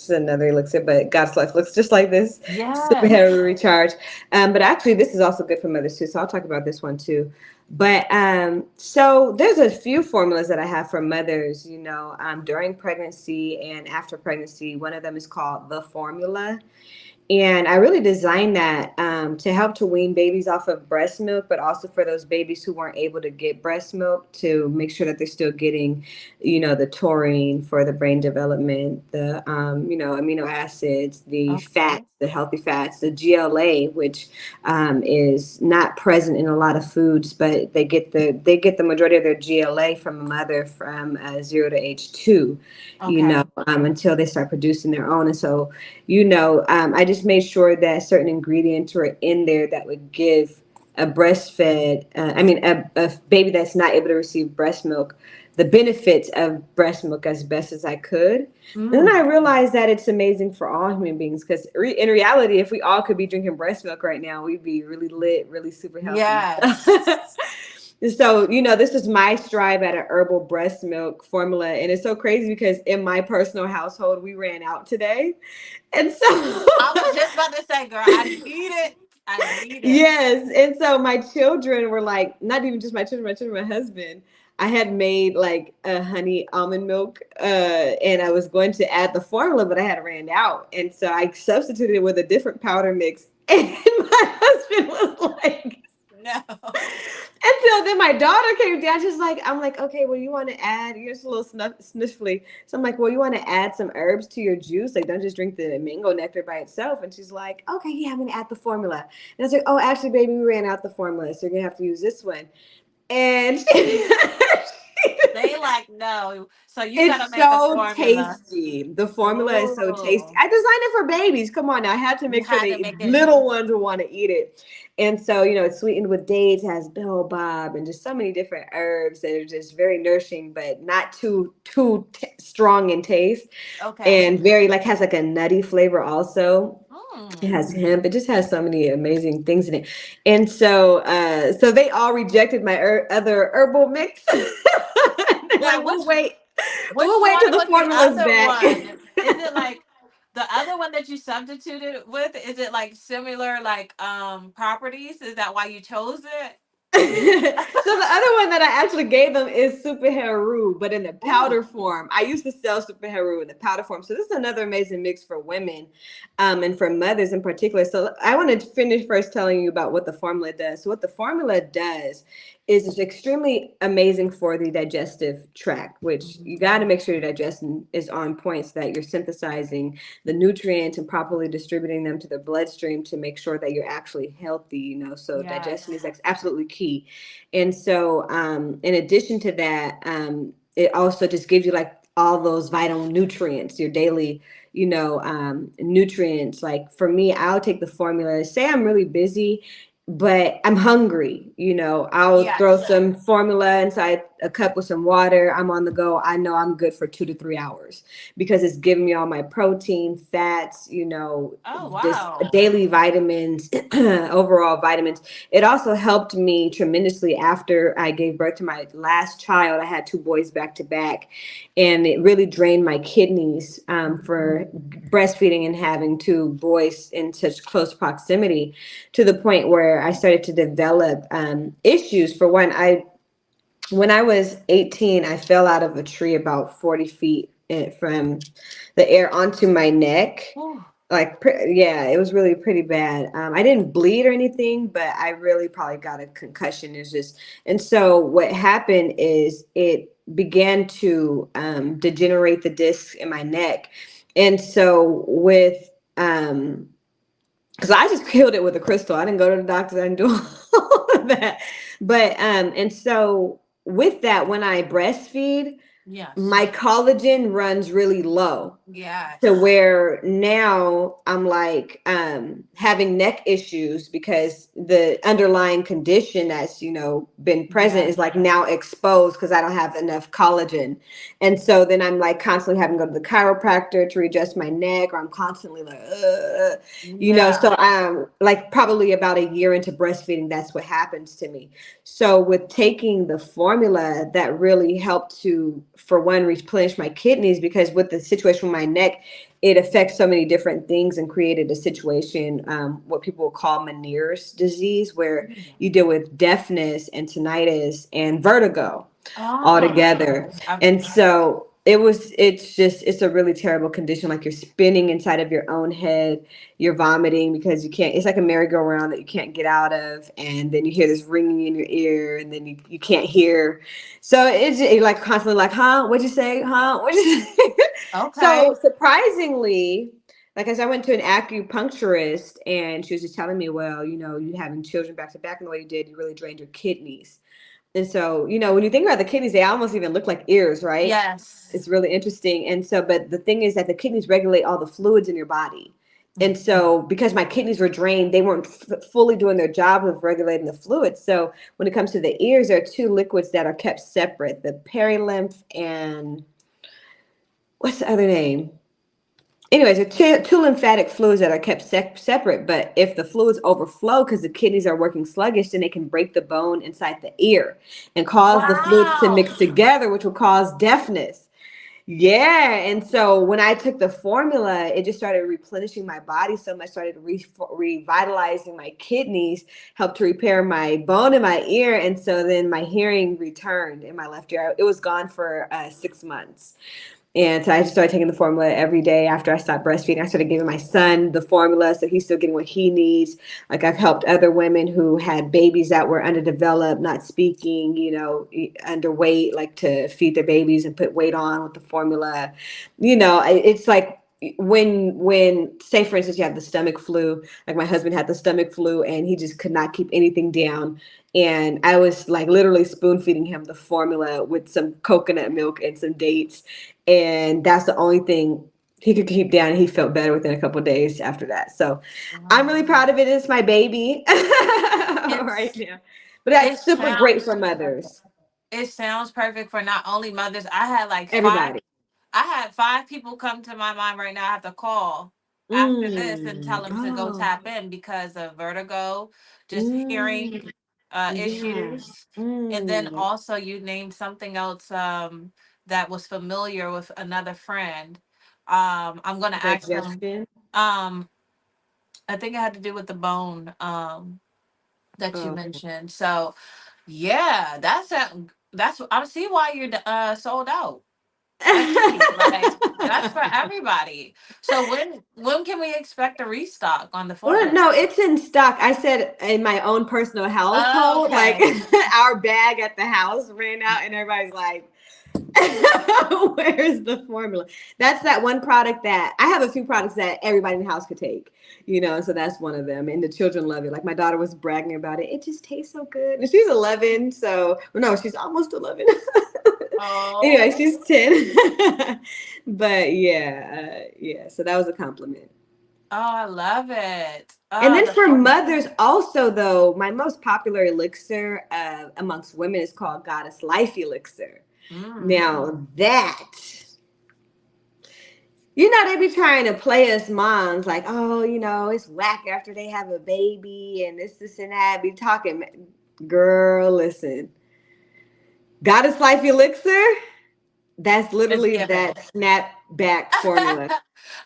another elixir, but Goddess Life looks just like this. Super heavy Yes. recharge. But actually, this is also good for mothers too. So I'll talk about this one too. But so there's a few formulas that I have for mothers. During pregnancy and after pregnancy. One of them is called the formula. And I really designed that to help to wean babies off of breast milk, but also for those babies who weren't able to get breast milk to make sure that they're still getting, the taurine for the brain development, the, amino acids, the Okay. fats, the healthy fats, the GLA, which is not present in a lot of foods, but they get the majority of their GLA from a mother from 0 to age 2, Okay. until they start producing their own. And so I just made sure that certain ingredients were in there that would give a baby that's not able to receive breast milk the benefits of breast milk as best as I could. And then Mm. I realized that it's amazing for all human beings because in reality, if we all could be drinking breast milk right now, we'd be really lit, really super healthy. Yes. So, you know, this is my strive at an herbal breast milk formula. And it's so crazy because in my personal household, we ran out today. And so I was just about to say, girl, I need it. I need it. yes. And so my children were like, not even just my children, my husband. I had made like a honey almond milk, and I was going to add the formula, but I had ran out. And so I substituted it with a different powder mix. And my husband was like, No. and so then my daughter came down. She's like, I'm like, okay, well, you want to add, you're just a little sniffly. So I'm like, well, you want to add some herbs to your juice? Like, don't just drink the mango nectar by itself. And she's like, okay, yeah, I'm going to add the formula. And I was like, oh, actually, baby, we ran out the formula. So you're going to have to use this one. And They like, no. So you gotta it's make a so formula. tasty. The formula is so tasty. Ooh. I designed it for babies. Come on now. I had to You make sure had to the make it. little ones would want to eat it. And so, you know, it's sweetened with dates, has baobab, and just so many different herbs that are just very nourishing, but not too strong in taste. Okay. And very like has like a nutty flavor also. It Mm. has hemp. It just has so many amazing things in it. And so so they all rejected my other herbal mix. They're Wait, like, which we'll wait till one the was the formula's other back. one? Is it like the other one that you substituted with? Is it like similar like properties? Is that why you chose it? So the other one that I actually gave them is Super Heru, but in the Ooh. powder form. I used to sell Super Heru in the powder form. So this is another amazing mix for women, and for mothers in particular. So I want to finish first telling you about what the formula does. So what the formula does is it's extremely amazing for the digestive tract, which you got to make sure your digestion is on point so that you're synthesizing the nutrients and properly distributing them to the bloodstream to make sure that you're actually healthy, you know. So digestion is Yes. absolutely key. And so in addition to that, it also just gives you like all those vital nutrients, your daily, you know, nutrients. Like for me, I'll take the formula, say I'm really busy but I'm hungry. You know, I'll throw Yes. some formula inside a cup with some water. I'm on the go. I know I'm good for 2 to 3 hours because it's giving me all my protein, fats, you know, Oh this wow. daily vitamins, overall vitamins. It also helped me tremendously after I gave birth to my last child. I had two boys back to back, and it really drained my kidneys for breastfeeding and having two boys in such close proximity to the point where I started to develop issues. For one, I when I was 18, I fell out of a tree about 40 feet from the air onto my neck. Ooh. Like, yeah, it was really pretty bad. I didn't bleed or anything, but I really probably got a concussion. It's just, and so what happened is it began to degenerate the discs in my neck. And so with, because I just killed it with a crystal. I didn't go to the doctor. I didn't do all of that. But and so with that, when I breastfeed, Yes. my collagen runs really low to Yes. where now I'm like having neck issues because the underlying condition that's, you know, been present Yeah. is like now exposed because I don't have enough collagen. And so then I'm like constantly having to go to the chiropractor to readjust my neck, or I'm constantly like you know. Yeah. So like probably about a year into breastfeeding, that's what happens to me. So with taking the formula, that really helped to, for one, replenish my kidneys, because with the situation with my neck, it affects so many different things and created a situation, what people will call Meniere's disease, where you deal with deafness and tinnitus and vertigo all Oh. together. Okay. And so it's a really terrible condition. Like you're spinning inside of your own head, you're vomiting because you can't, it's like a merry-go-round that you can't get out of. And then you hear this ringing in your ear, and then you can't hear. So you're like constantly like, huh, what'd you say? Huh? What'd you say? Okay. So surprisingly, like as I went to an acupuncturist, and she was just telling me, well, you know, you having children back to back in the way you did, you really drained your kidneys. And so, you know, when you think about the kidneys, they almost even look like ears, right? Yes. It's really interesting. And so, but the thing is that the kidneys regulate all the fluids in your body. And so because my kidneys were drained, they weren't fully doing their job of regulating the fluid. So when it comes to the ears, there are two liquids that are kept separate, the perilymph and what's the other name? Anyways, there are two lymphatic fluids that are kept separate. But if the fluids overflow because the kidneys are working sluggish, then they can break the bone inside the ear and cause the fluids to Wow. mix together, which will cause deafness. Yeah, and so when I took the formula, it just started replenishing my body so much, started revitalizing my kidneys, helped to repair my bone in my ear, and so then my hearing returned in my left ear. It was gone for 6 months. And so I just started taking the formula every day after I stopped breastfeeding. I started giving my son the formula so he's still getting what he needs. Like I've helped other women who had babies that were underdeveloped, not speaking, underweight, like to feed their babies and put weight on with the formula. It's like when say for instance you have the stomach flu, like my husband had the stomach flu and he just could not keep anything down. And I was like literally spoon feeding him the formula with some coconut milk and some dates, and that's the only thing he could keep down. He felt better within a couple of days after that. So I'm really Wow. proud of it. It's my baby right It's now. But it that's super great sounds for mothers. it sounds perfect for not only mothers. I had like five. Everybody. I had five people come to my mind right now. I have to call after this and tell them to go Oh. tap in because of vertigo, just hearing Mm. Yeah. issues, and then Mm. also you named something else that was familiar with another friend. I'm gonna ask them. Digestion. Um, I think it had to do with the bone that you Oh. mentioned. So yeah, that's I see why you're sold out. I see. Like that's for everybody. So when can we expect a restock on the Well, formula? no, it's in stock. I said in my own personal household, like Okay. our bag at the house ran out, and everybody's like, where's the formula? That's that one product that I have a few products that everybody in the house could take, so that's one of them. And the children love it. Like my daughter was bragging about it. It just tastes so good. And she's 11. So, well, no, she's almost 11. Anyway, Oh, she's 10. But yeah. So that was a compliment. I love it. And Oh, then the for formula. mothers, also, though, my most popular elixir amongst women is called Goddess Life Elixir. Mm. Now, they be trying to play us moms like, oh, it's whack after they have a baby and this, and that. Be talking, girl, listen. Goddess Life Elixir, that's It's literally given. that snapback formula.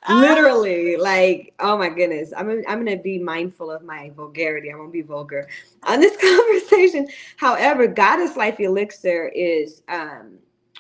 Ah, Literally, like, oh my goodness. I'm gonna be mindful of my vulgarity. I won't be vulgar on this conversation. However, Goddess Life Elixir is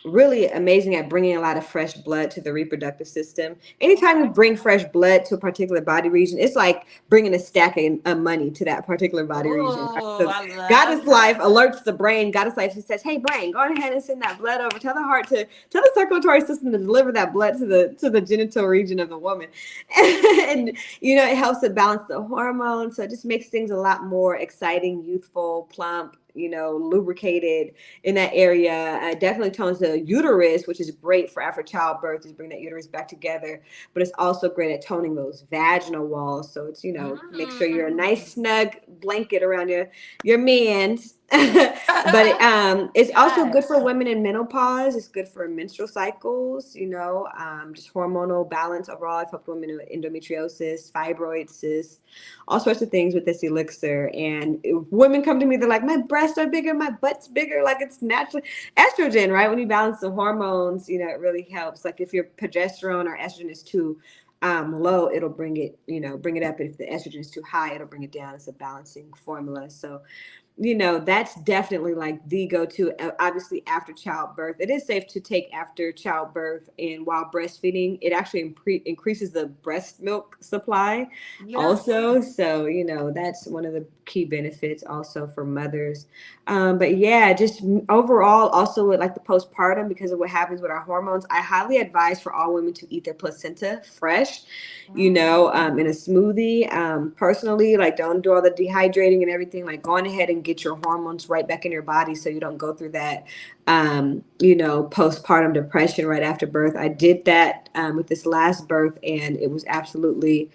really amazing at bringing a lot of fresh blood to the reproductive system. Anytime you okay. bring fresh blood to a particular body region, it's like bringing a stack of money to that particular body region. Right? Oh, So I love Goddess Life that. alerts the brain. Goddess Life says, "Hey, brain, go ahead and send that blood over. Tell the heart to tell the circulatory system to deliver that blood to the genital region of the woman." And it helps to balance the hormones. So it just makes things a lot more exciting, youthful, plump, lubricated in that area. Definitely tones the uterus, which is great for after childbirth, to bring that uterus back together. But it's also great at toning those vaginal walls. So it's, make sure you're a nice Mm. snug blanket around your man's. But it's also good for Yes. women in menopause. It's good for menstrual cycles, just hormonal balance overall. I've helped women with endometriosis, fibroids, cysts, all sorts of things with this elixir. And women come to me, they're like, my breasts are bigger, my butt's bigger, like it's naturally estrogen, right? When you balance the hormones, it really helps. Like if your progesterone or estrogen is too low, it'll bring it up. If the estrogen is too high, it'll bring it down. It's a balancing formula. So that's definitely like the go-to. Obviously, after childbirth, it is safe to take after childbirth, and while breastfeeding, it actually increases the breast milk supply Yes. also. So that's one of the key benefits also for mothers. But yeah, just overall, also with like the postpartum, because of what happens with our hormones, I highly advise for all women to eat their placenta fresh, Mm. in a smoothie. Personally, like don't do all the dehydrating and everything. Like go on ahead and get your hormones right back in your body so you don't go through that, postpartum depression right after birth. I did that with this last birth, and it was absolutely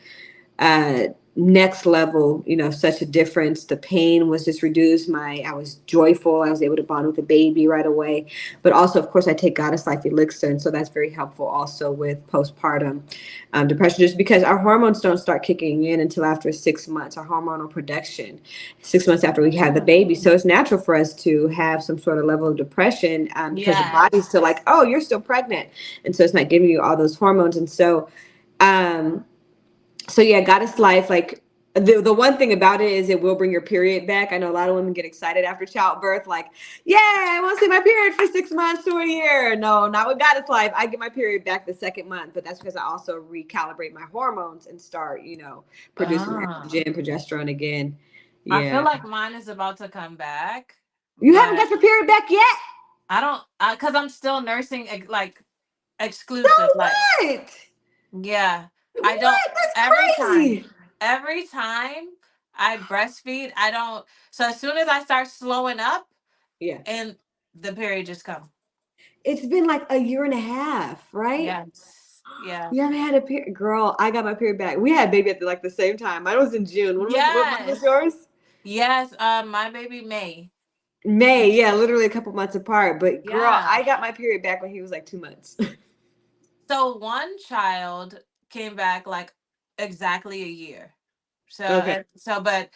uh, next level, such a difference. The pain was just reduced. I was joyful. I was able to bond with the baby right away. But also, of course, I take Goddess Life Elixir, and so that's very helpful also with postpartum depression, just because our hormones don't start kicking in until after 6 months, our hormonal production, 6 months after we have the baby. So it's natural for us to have some sort of level of depression because the body's Yes. still like, oh, you're still pregnant. And so it's not giving you all those hormones. And um, so yeah, Goddess Life, like the one thing about it is it will bring your period back. I know a lot of women get excited after childbirth, like, yeah, I won't see my period for 6 months to a year. No, not with Goddess Life. I get my period back the second month, but that's because I also recalibrate my hormones and start, producing Ah. estrogen, progesterone again. I feel Yeah. like mine is about to come back, You haven't but got your period back yet? I don't, because I'm still nursing like So exclusive. Like, what? yeah, I don't, What? That's every time, crazy. every time I breastfeed, I don't, so as soon as I start slowing up Yeah. and the period just comes. It's been like a year and a half, right? Yes. Yeah. You haven't had a period, girl. I got my period back. We had baby at the same time. Mine was in June. What month was Yes. yours? Yes. My baby May. May. Yeah, literally a couple months apart. But girl, Yeah. I got my period back when he was like 2 months. So one child came back like exactly a year. So Okay. but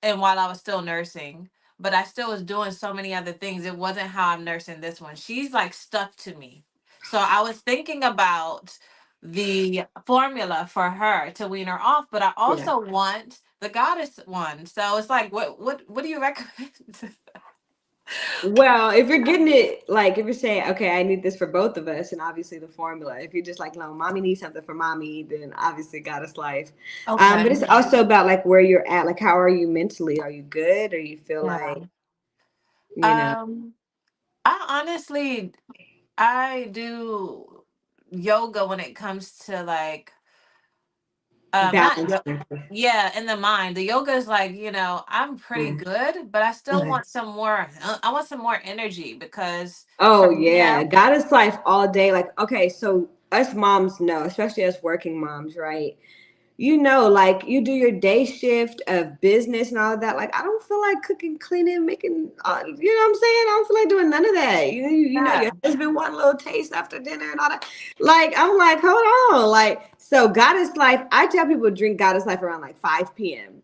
and while I was still nursing, but I still was doing so many other things. It wasn't how I'm nursing this one. She's like stuck to me. So I was thinking about the formula for her to wean her off, but I Yeah. also want the goddess one. So it's like what do you recommend? Well, if you're getting it, like if you're saying, okay, I need this for both of us, and obviously the formula. If you're just like, no, mommy needs something for mommy, then obviously Goddess Life. But Okay. it's also about like where you're at. Like, how are you mentally? Are you good, or you feel Yeah. like, you know, Um I honestly I do yoga when it comes to like not balance? yeah, in the mind. The yoga is like, I'm pretty Yeah. good, but I still Okay. want some more I want some more energy because Oh from yeah, Goddess Life all day. Like, okay, so us moms know, especially us working moms, right? Like you do your day shift of business and all of that. Like, I don't feel like cooking, cleaning, making. You know what I'm saying? I don't feel like doing none of that. Your yeah. husband want a little taste after dinner and all that. Like, I'm like, hold on. Like, so Goddess Life. I tell people to drink Goddess Life around like 5 p.m.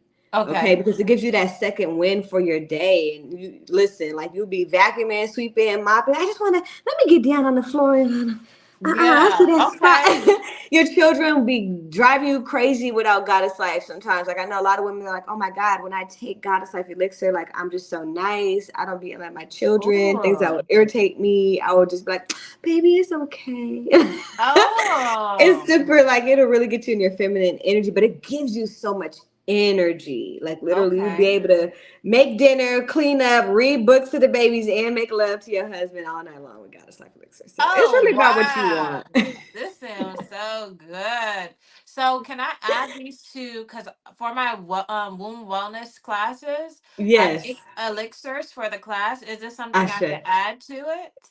Okay, Okay. because it gives you that second win for your day. And you listen, like you'll be vacuuming, sweeping, mopping. I just want to let me get down on the floor and I see Yeah. that Okay. spot. Your children will be driving you crazy without Goddess Life sometimes. Like I know a lot of women are like, oh my God, when I take Goddess Life Elixir, like I'm just so nice. I don't be like my children, things that Ooh. would irritate me. I would just be like, baby, it's okay. It's Oh. super like it'll really get you in your feminine energy, but it gives you so much energy. Like literally you'll be Okay. able to make dinner, clean up, read books to the babies, and make love to your husband all night long with Goddess Life Elixir. So it's Oh, really about what you wow. want. This sounds so good. So, can I add these two? Because for my womb wellness classes, I Yes, make elixirs for the class. Is this I something I could should. add to it?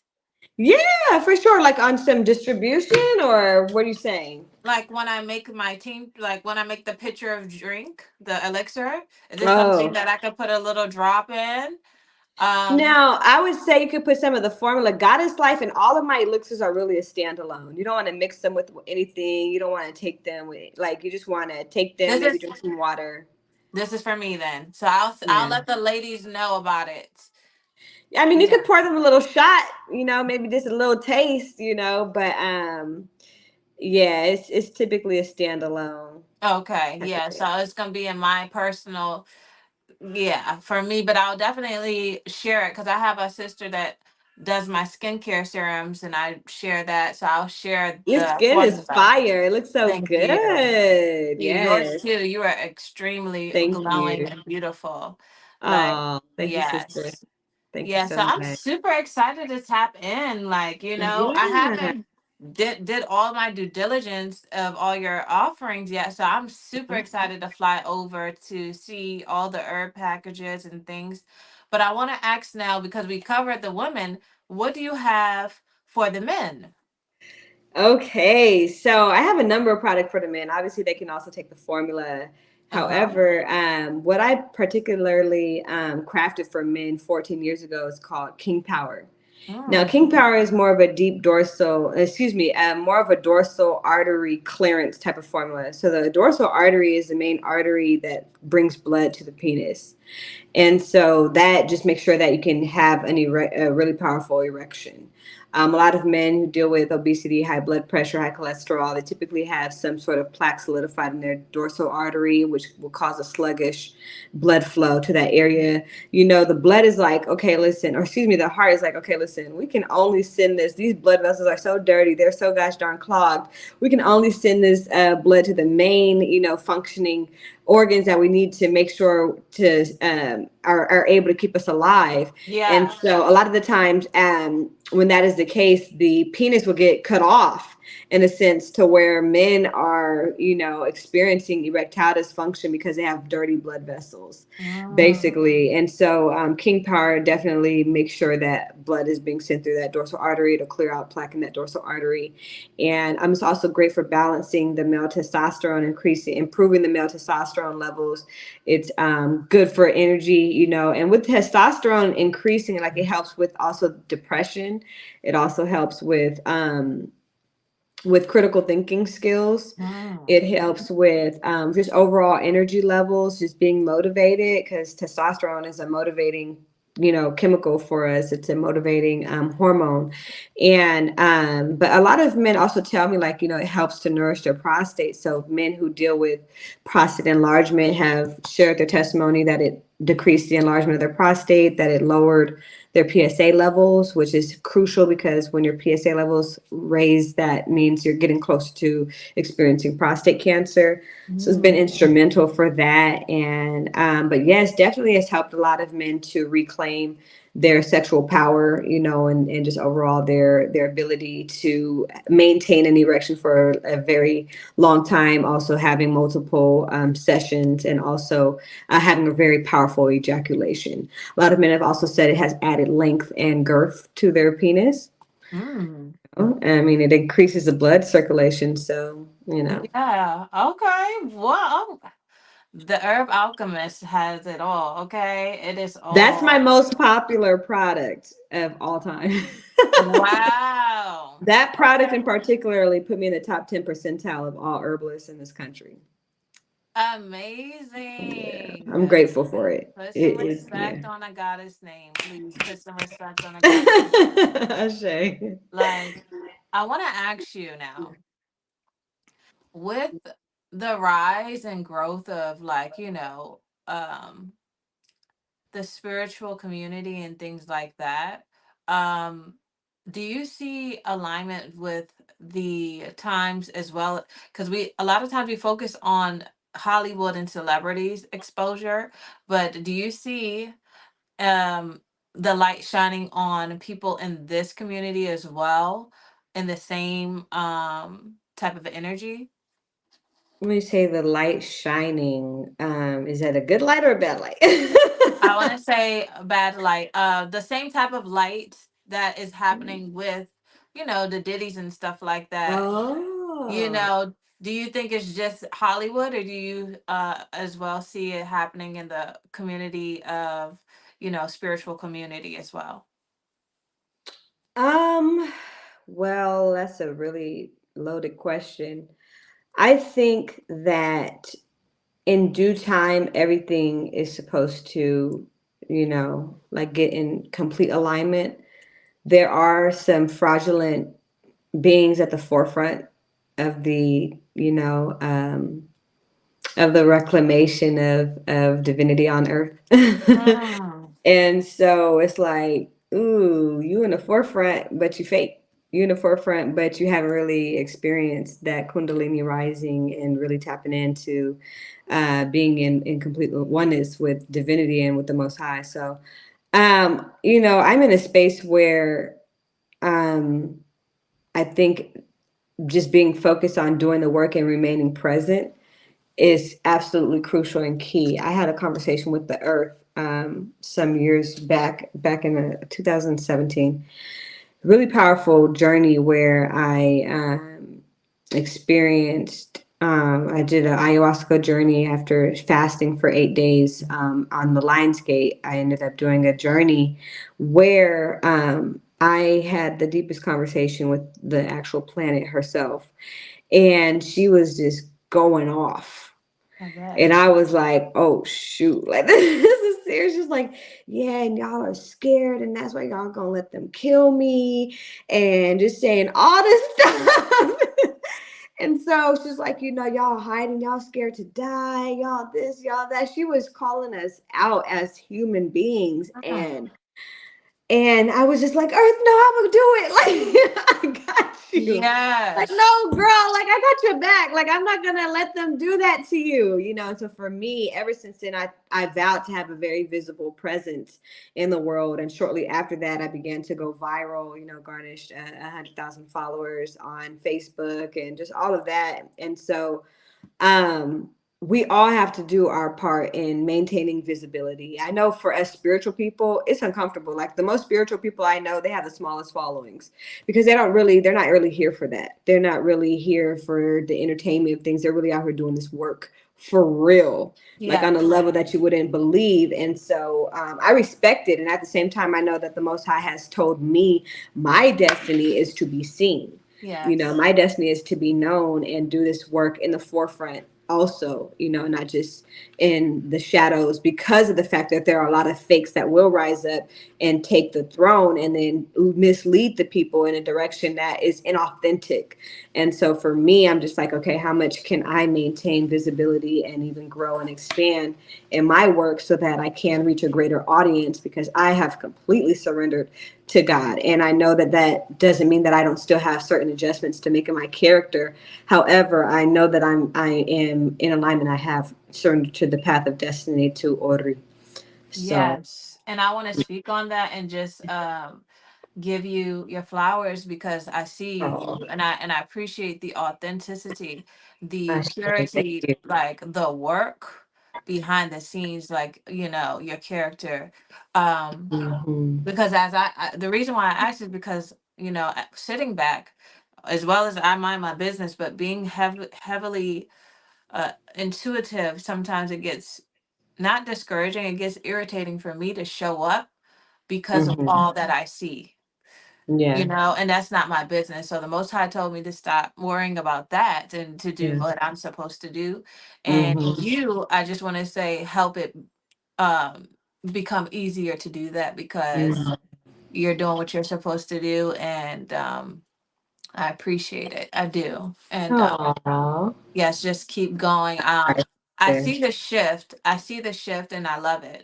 Yeah, for sure. Like on some distribution, or what are you saying? Like when I make my team, like when I make the pitcher of drink, the elixir, is this something Oh, that I could put a little drop in? Um, now I would say you could put some of the formula. Goddess Life and all of my elixirs are really a standalone. You don't want to mix them with anything. You don't want to take them with like you just want to take them, this maybe is drink some water. this is for me then. So I'll Yeah. let the ladies know about it. I mean, you Yeah. could pour them a little shot, maybe just a little taste, but yeah, it's typically a standalone Okay, type of yeah. So thing. it's gonna be in my personal, yeah, for me. But I'll definitely share it because I have a sister that does my skincare serums, and I share that. So I'll share Your the skin is formula. fire. It looks so Thank you. good. Yours Yes. too. You are extremely Thank glowing you. and beautiful. Like, Oh, thank you, sister. yes. Thank you Yeah, so so I'm much. super excited to tap in. Like, I Yeah. haven't did all my due diligence of all your offerings yet. So I'm super excited to fly over to see all the herb packages and things. But I want to ask now because we covered the women, what do you have for the men? Okay, so I have a number of products for the men. Obviously, they can also take the formula. Uh-huh. However, what I particularly crafted for men 14 years ago is called King Power. Now, Mm. King Power is more of a deep dorsal, excuse me, more of a dorsal artery clearance type of formula. So the dorsal artery is the main artery that brings blood to the penis. And so that just makes sure that you can have a really powerful erection. A lot of men who deal with obesity, high blood pressure, high cholesterol, they typically have some sort of plaque solidified in their dorsal artery, which will cause a sluggish blood flow to that area. The blood is like, okay, listen, or excuse me, the heart is like, okay, listen, we can only send this. These blood vessels are so dirty. They're so gosh darn clogged. We can only send this blood to the main, functioning organs that we need to make sure to are able to keep us alive. And Yeah. so a lot of the times when that is the case, the penis will get cut off in a sense to where men are, experiencing erectile dysfunction because they have dirty blood vessels, Mm. basically. And so King Power definitely makes sure that blood is being sent through that dorsal artery to clear out plaque in that dorsal artery. And it's also great for balancing the male testosterone, improving the male testosterone levels. It's good for energy, and with testosterone increasing, like it helps with also depression. It also helps with critical thinking skills. Mm. It helps with just overall energy levels, just being motivated, because testosterone is a motivating, chemical for us. It's a motivating hormone. And but a lot of men also tell me, like, it helps to nourish their prostate. So men who deal with prostate enlargement have shared their testimony that it decreased the enlargement of their prostate, that it lowered their PSA levels, which is crucial because when your PSA levels raise, that means you're getting closer to experiencing prostate cancer. So it's been Mm. instrumental for that. And but yes, definitely has helped a lot of men to reclaim their sexual power, and just overall their ability to maintain an erection for a very long time, also having multiple sessions, and also having a very powerful ejaculation. A lot of men have also said it has added length and girth to their penis. Mm. I mean, it increases the blood circulation. So, Yeah. Okay. Well, the Herb Alchemist has it all. Okay. It is that's my all. most popular product of all time. Wow. That product in Okay. particularly put me in the top 10 percentile of all herbalists in this country. Yeah, Amazing. I'm grateful for it. Put some It is, yeah. respect on a goddess name, please. Put some respect on a goddess name. Shay. Like, I want to ask you now, with the rise and growth of, like, um the spiritual community and things like that, um do you see alignment with the times as well? Because we a lot of times we focus on Hollywood and celebrities exposure, but do you see um the light shining on people in this community as well, in the same type of energy? When you say the light shining, is that a good light or a bad light? I want to say a bad light. The same type of light that is happening with, the Diddy's and stuff like that. You Oh. know, do you think it's just Hollywood, or do you as well see it happening in the community of, spiritual community as well? Um, well, that's a really loaded question. I think that in due time, everything is supposed to, like get in complete alignment. There are some fraudulent beings at the forefront of the reclamation of divinity on earth. Mm. And so it's like, ooh, you in the forefront, but you fake. You in the forefront, but you haven't really experienced that Kundalini rising and really tapping into being in complete oneness with divinity and with the Most High. So, I'm in a space where um, I think just being focused on doing the work and remaining present is absolutely crucial and key. I had a conversation with the Earth some years back in 2017, really powerful journey where I experienced. I did an ayahuasca journey after fasting for 8 days on the Lions Gate. I ended up doing a journey where I had the deepest conversation with the actual planet herself, and she was just going off. I bet. And I was like, oh shoot, like this is serious. She's like, yeah, and y'all are scared, and that's why y'all gonna let them kill me, and just saying all this stuff. And so she's like, y'all hiding, y'all scared to die, y'all this, y'all that. She was calling us out as human beings, Mhm. and I was just like, Earth, no, I'm gonna do it. Like, I got you. Like, Yes. no, girl, like, I got your back. Like, I'm not gonna let them do that to you. And so for me, ever since then, I vowed to have a very visible presence in the world. And shortly after that, I began to go viral, garnished 100,000 followers on Facebook and just all of that. And so um we all have to do our part in maintaining visibility. I know for us spiritual people, it's uncomfortable. Like the most spiritual people I know, they have the smallest followings because they're not really here for that. They're not really here for the entertainment of things. They're really out here doing this work for real, like on a Yes. level that you wouldn't believe. And so I respect it. And at the same time, I know that the Most High has told me my destiny is to be seen. Yes. My destiny is to be known and do this work in the forefront also, not just in the shadows, because of the fact that there are a lot of fakes that will rise up and take the throne and then mislead the people in a direction that is inauthentic. And so for me, I'm just like, okay, how much can I maintain visibility and even grow and expand in my work so that I can reach a greater audience, because I have completely surrendered to God. And I know that that doesn't mean that I don't still have certain adjustments to make in my character. However, I know that I am in alignment. I have surrendered to the path of destiny, to Ori. So, Yes. And I want to speak on that and just give you your flowers because I see oh, you and I appreciate the authenticity, the thank purity, you. like the work behind the scenes, like, your character. Um Hmm. because the reason why I asked is because, sitting back as well as I mind my business, but being heavily intuitive, sometimes it gets not discouraging, it gets irritating for me to show up because of Hmm. all that I see, Yeah. and that's not my business. So the Most High told me to stop worrying about that and to do Yeah. what I'm supposed to do. And Hmm. I just want to say, help it um, become easier to do that because Hmm. you're doing what you're supposed to do. And I appreciate it. I do. And Oh, yes, just keep going. I there. see the shift. I see the shift and I love it.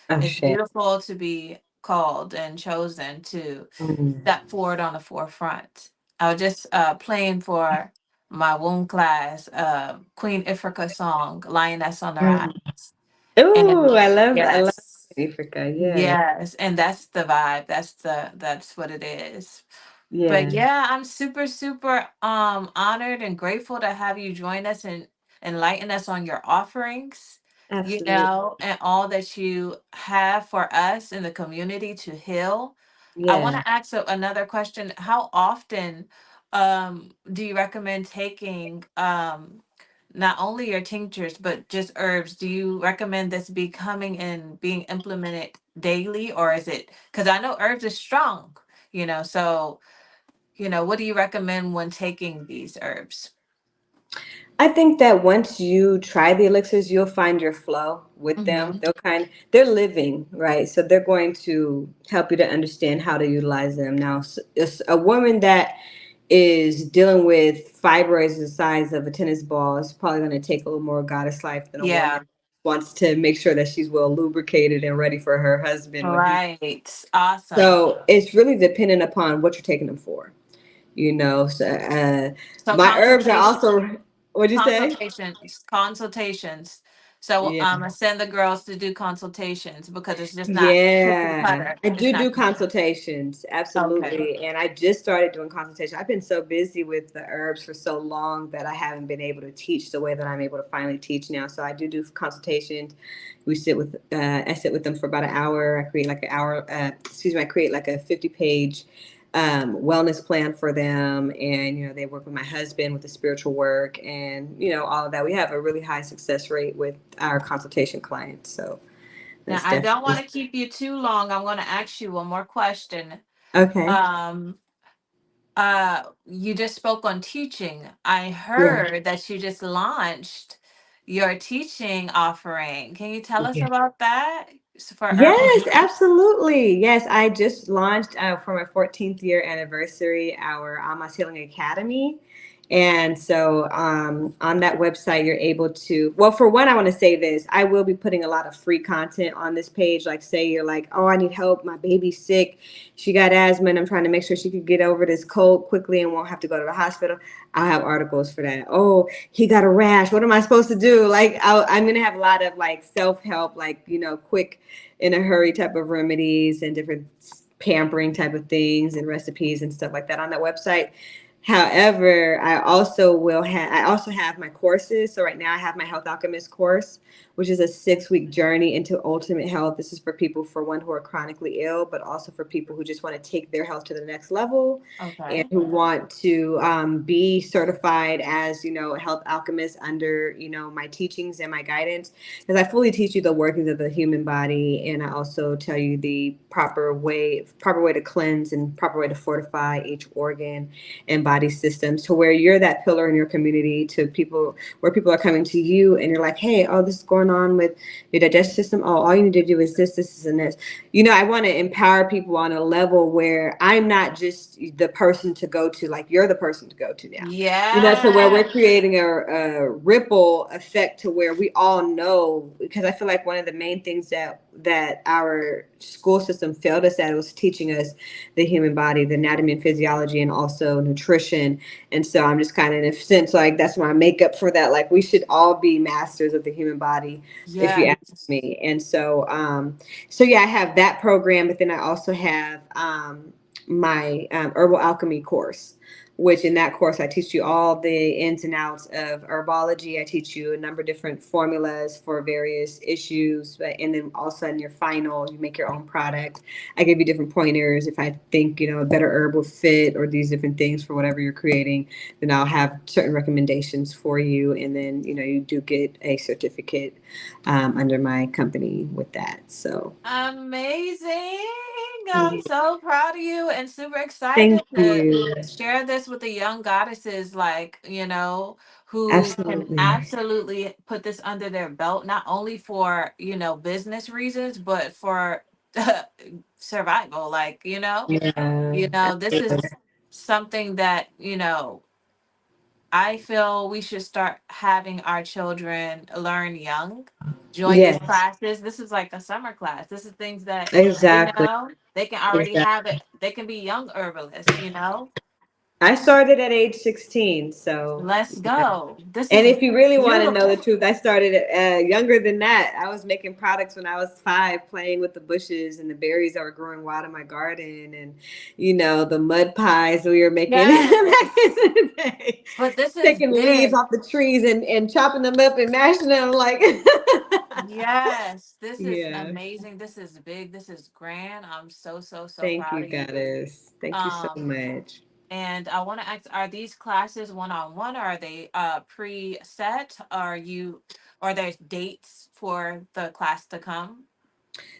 Oh, It's shit. beautiful to be called and chosen to Mm. step forward on the forefront. I was just playing for my womb class Queen Ifrika song, Lioness on the Rise. Mm. Ooh, And I love yes, Africa. Yeah. yes, and that's the vibe. That's what it is. But Yeah. yeah, I'm super, super honored and grateful to have you join us and enlighten us on your offerings, Absolutely. and all that you have for us in the community to heal. I want Yeah. to ask another question. How often do you recommend taking not only your tinctures but just herbs? Do you recommend this be coming and being implemented daily, or is it, because I know herbs is strong, so what do you recommend when taking these herbs? I think that once you try the elixirs, you'll find your flow with them. Mm-hmm. They're living, right? So they're going to help you to understand how to utilize them. Now, a woman that is dealing with fibroids the size of a tennis ball is probably going to take a little more goddess life than a woman Yeah, who wants to make sure that she's well lubricated and ready for her husband when he. right. Awesome. So it's really dependent upon what you're taking them for. So So my herbs are also. What'd you say? consultations. So Yeah. I send the girls to do consultations because it's just not cookie Yeah, cutter. I It's do not cookie cutter. consultations, Okay. absolutely. And I just started doing consultation. I've been so busy with the herbs for so long that I haven't been able to teach the way that I'm able to finally teach now. So I do consultations. I sit with them for about an hour. I create like an hour, I create like a 50-page wellness plan for them. And, they work with my husband with the spiritual work and, all of that. We have a really high success rate with our consultation clients. So Now, that's I don't want definitely to keep you too long. I'm going to ask you one more question. okay. Um, you just spoke on teaching. I Yeah. heard that you just launched your teaching offering. Can you tell us Yeah. about that? For herbal. Yes, absolutely. Yes, I just launched for my 14th year anniversary our Almas Healing Academy. And so on that website, you're able to, well, for one, I want to say this. I will be putting a lot of free content on this page. Like, say you're like, oh, I need help. My baby's sick. She got asthma, and I'm trying to make sure she could get over this cold quickly and won't have to go to the hospital. I'll have articles for that. Oh, he got a rash. What am I supposed to do? Like, I'm going to have a lot of like self help, like, quick in a hurry type of remedies and different pampering type of things and recipes and stuff like that on that website. However, I also have my courses. So right now I have my Health Alchemist course, which is a 6-week journey into ultimate health. This is for people, for one, who are chronically ill, but also for people who just want to take their health to the next level and Okay. who want to be certified as, a health alchemist under, my teachings and my guidance. Because I fully teach you the workings of the human body, and I also tell you the proper way to cleanse and proper way to fortify each organ and body systems, to where you're that pillar in your community, to people where people are coming to you and you're like, hey, oh, this is going on with your digestive system. Oh, all you need to do is this, and this. I want to empower people on a level where I'm not just the person to go to, like you're the person to go to now. So where we're Yes. creating a ripple effect to where we all know, because I feel like one of the main things that our school system failed us at was teaching us the human body, the anatomy and physiology, and also nutrition. And so I'm just kind of, in a sense, like that's my makeup for that. Like we should all be masters of the human body, if you ask Yes. me. And so yeah, I have that program, but then I also have my herbal alchemy course, which in that course I teach you all the ins and outs of herbology. I teach you a number of different formulas for various issues, and then also in your final, you make your own product. I give you different pointers. If I think a better herb will fit, or these different things for whatever you're creating, then I'll have certain recommendations for you, and then you do get a certificate under my company with that. So Amazing. I'm so proud of you and super excited thank to you. share this with the young goddesses, like, who can Absolutely. absolutely put this under their belt, not only for, business reasons, but for survival. Like, Yeah. this is something that, I feel we should start having our children learn young, join these Yes, classes. This is like a summer class. This is things that, exactly. they can already Exactly. have it. They can be young herbalists. I started at age 16, so Let's yeah. go. This And is if you really want to know the beautiful. truth, I started younger than that. I was making products when I was 5, playing with the bushes and the berries that were growing wild in my garden, and the mud pies we were making back in Yes. the day. But this is Taking leaves big. off the trees and chopping them up and mashing them like. Yes. This is Yeah. amazing. This is big. This is grand. I'm so, so, so Thank proud you, of you. goddess. Thank you so Um, much. And I want to ask, are these classes one-on-one? Are they preset? Are there dates for the class to come?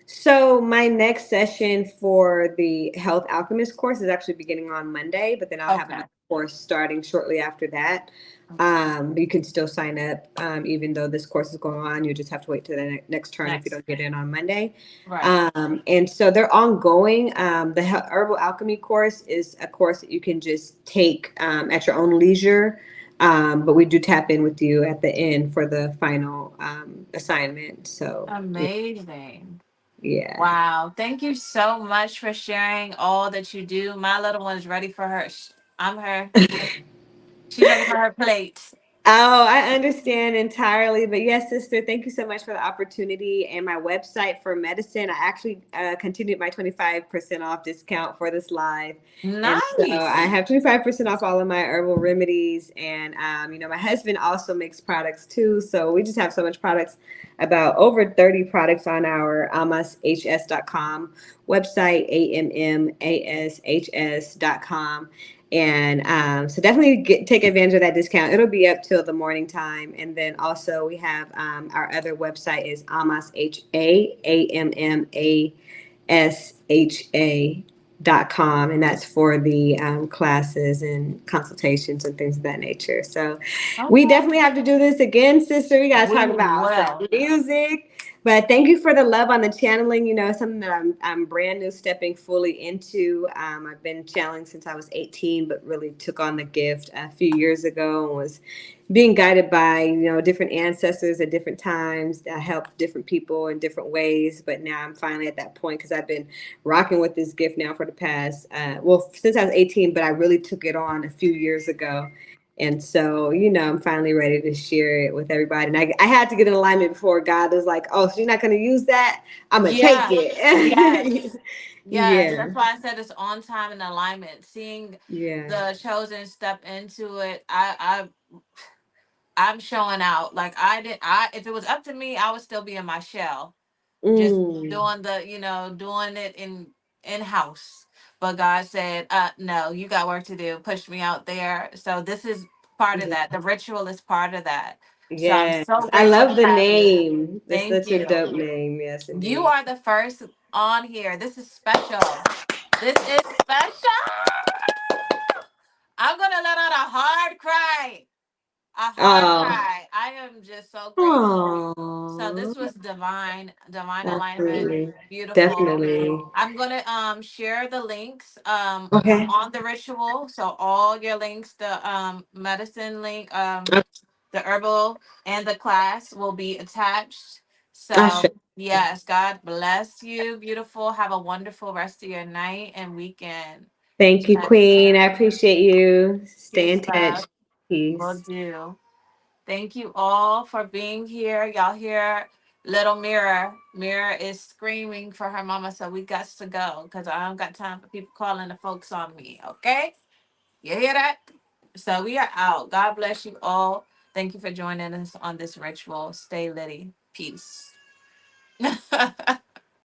So my next session for the Health Alchemist course is actually beginning on Monday, but then I'll have Okay. another course starting shortly after that. Okay. You can still sign up, even though this course is going on. You just have to wait till the next turn if you Next. don't get in on Monday. Right. And so they're ongoing. The Herbal Alchemy course is a course that you can just take at your own leisure. But we do tap in with you at the end for the final assignment. So yeah. Amazing. Yeah. Wow. Thank you so much for sharing all that you do. My little one is ready for her. I'm her. She's ready for her plate. Oh, I understand entirely. But yes, sister, thank you so much for the opportunity. And my website for medicine, I actually continued my 25% off discount for this live. And so I Nice. have 25% off all of my herbal remedies. And, my husband also makes products too. So we just have so much products, about over 30 products on our amashs.com website, ammashs.com. And so definitely take advantage of that discount. It'll be up till the morning time. And then also we have our other website is Amas AMMASHA.com, and that's for the classes and consultations and things of that nature. So we Okay. definitely have to do this again, sister. We got to We talk about some will. music. But thank you for the love on the channeling. Something that I'm brand new stepping fully into. I've been channeling since I was 18, but really took on the gift a few years ago and was being guided by different ancestors at different times. I helped different people in different ways, but now I'm finally at that point because I've been rocking with this gift now for the past since I was 18, but I really took it on a few years ago. And so, I'm finally ready to share it with everybody. And I had to get in alignment before God was like, oh, so you're not going to use that? I'm going to take Yeah. it. Yes. Yes. Yeah. That's why I said it's on time and alignment. Seeing Yeah. the chosen step into it, I'm showing out. Like I did. I if it was up to me, I would still be in my shell, just Mm. doing doing it in house. But God said, no, you got work to do. Pushed me out there. So this is part of Yeah. that. The ritual is part of that. So I'm Yes. so I grateful love to the have you. name. That's Thank such a you. dope name. Yes, You indeed. are the first on here. This is special. This is special. I'm gonna let out a hard cry. A hard Oh. cry. I am just so grateful. So Oh. this was divine alignment, Absolutely. beautiful. Definitely. I'm gonna share the links Okay. on the ritual. So all your links, the medicine link, Okay. the herbal and the class will be attached. Asha. So yes, God bless you, beautiful. Have a wonderful rest of your night and weekend. Thank you, Yes, Queen. I appreciate you. Stay in peace, touch. love. Will Peace. do. Thank you all for being here. Y'all hear little Mirror. Mirror is screaming for her mama, so we got to go because I don't got time for people calling the folks on me. Okay? You hear that? So we are out. God bless you all. Thank you for joining us on this ritual. Stay litty. Peace.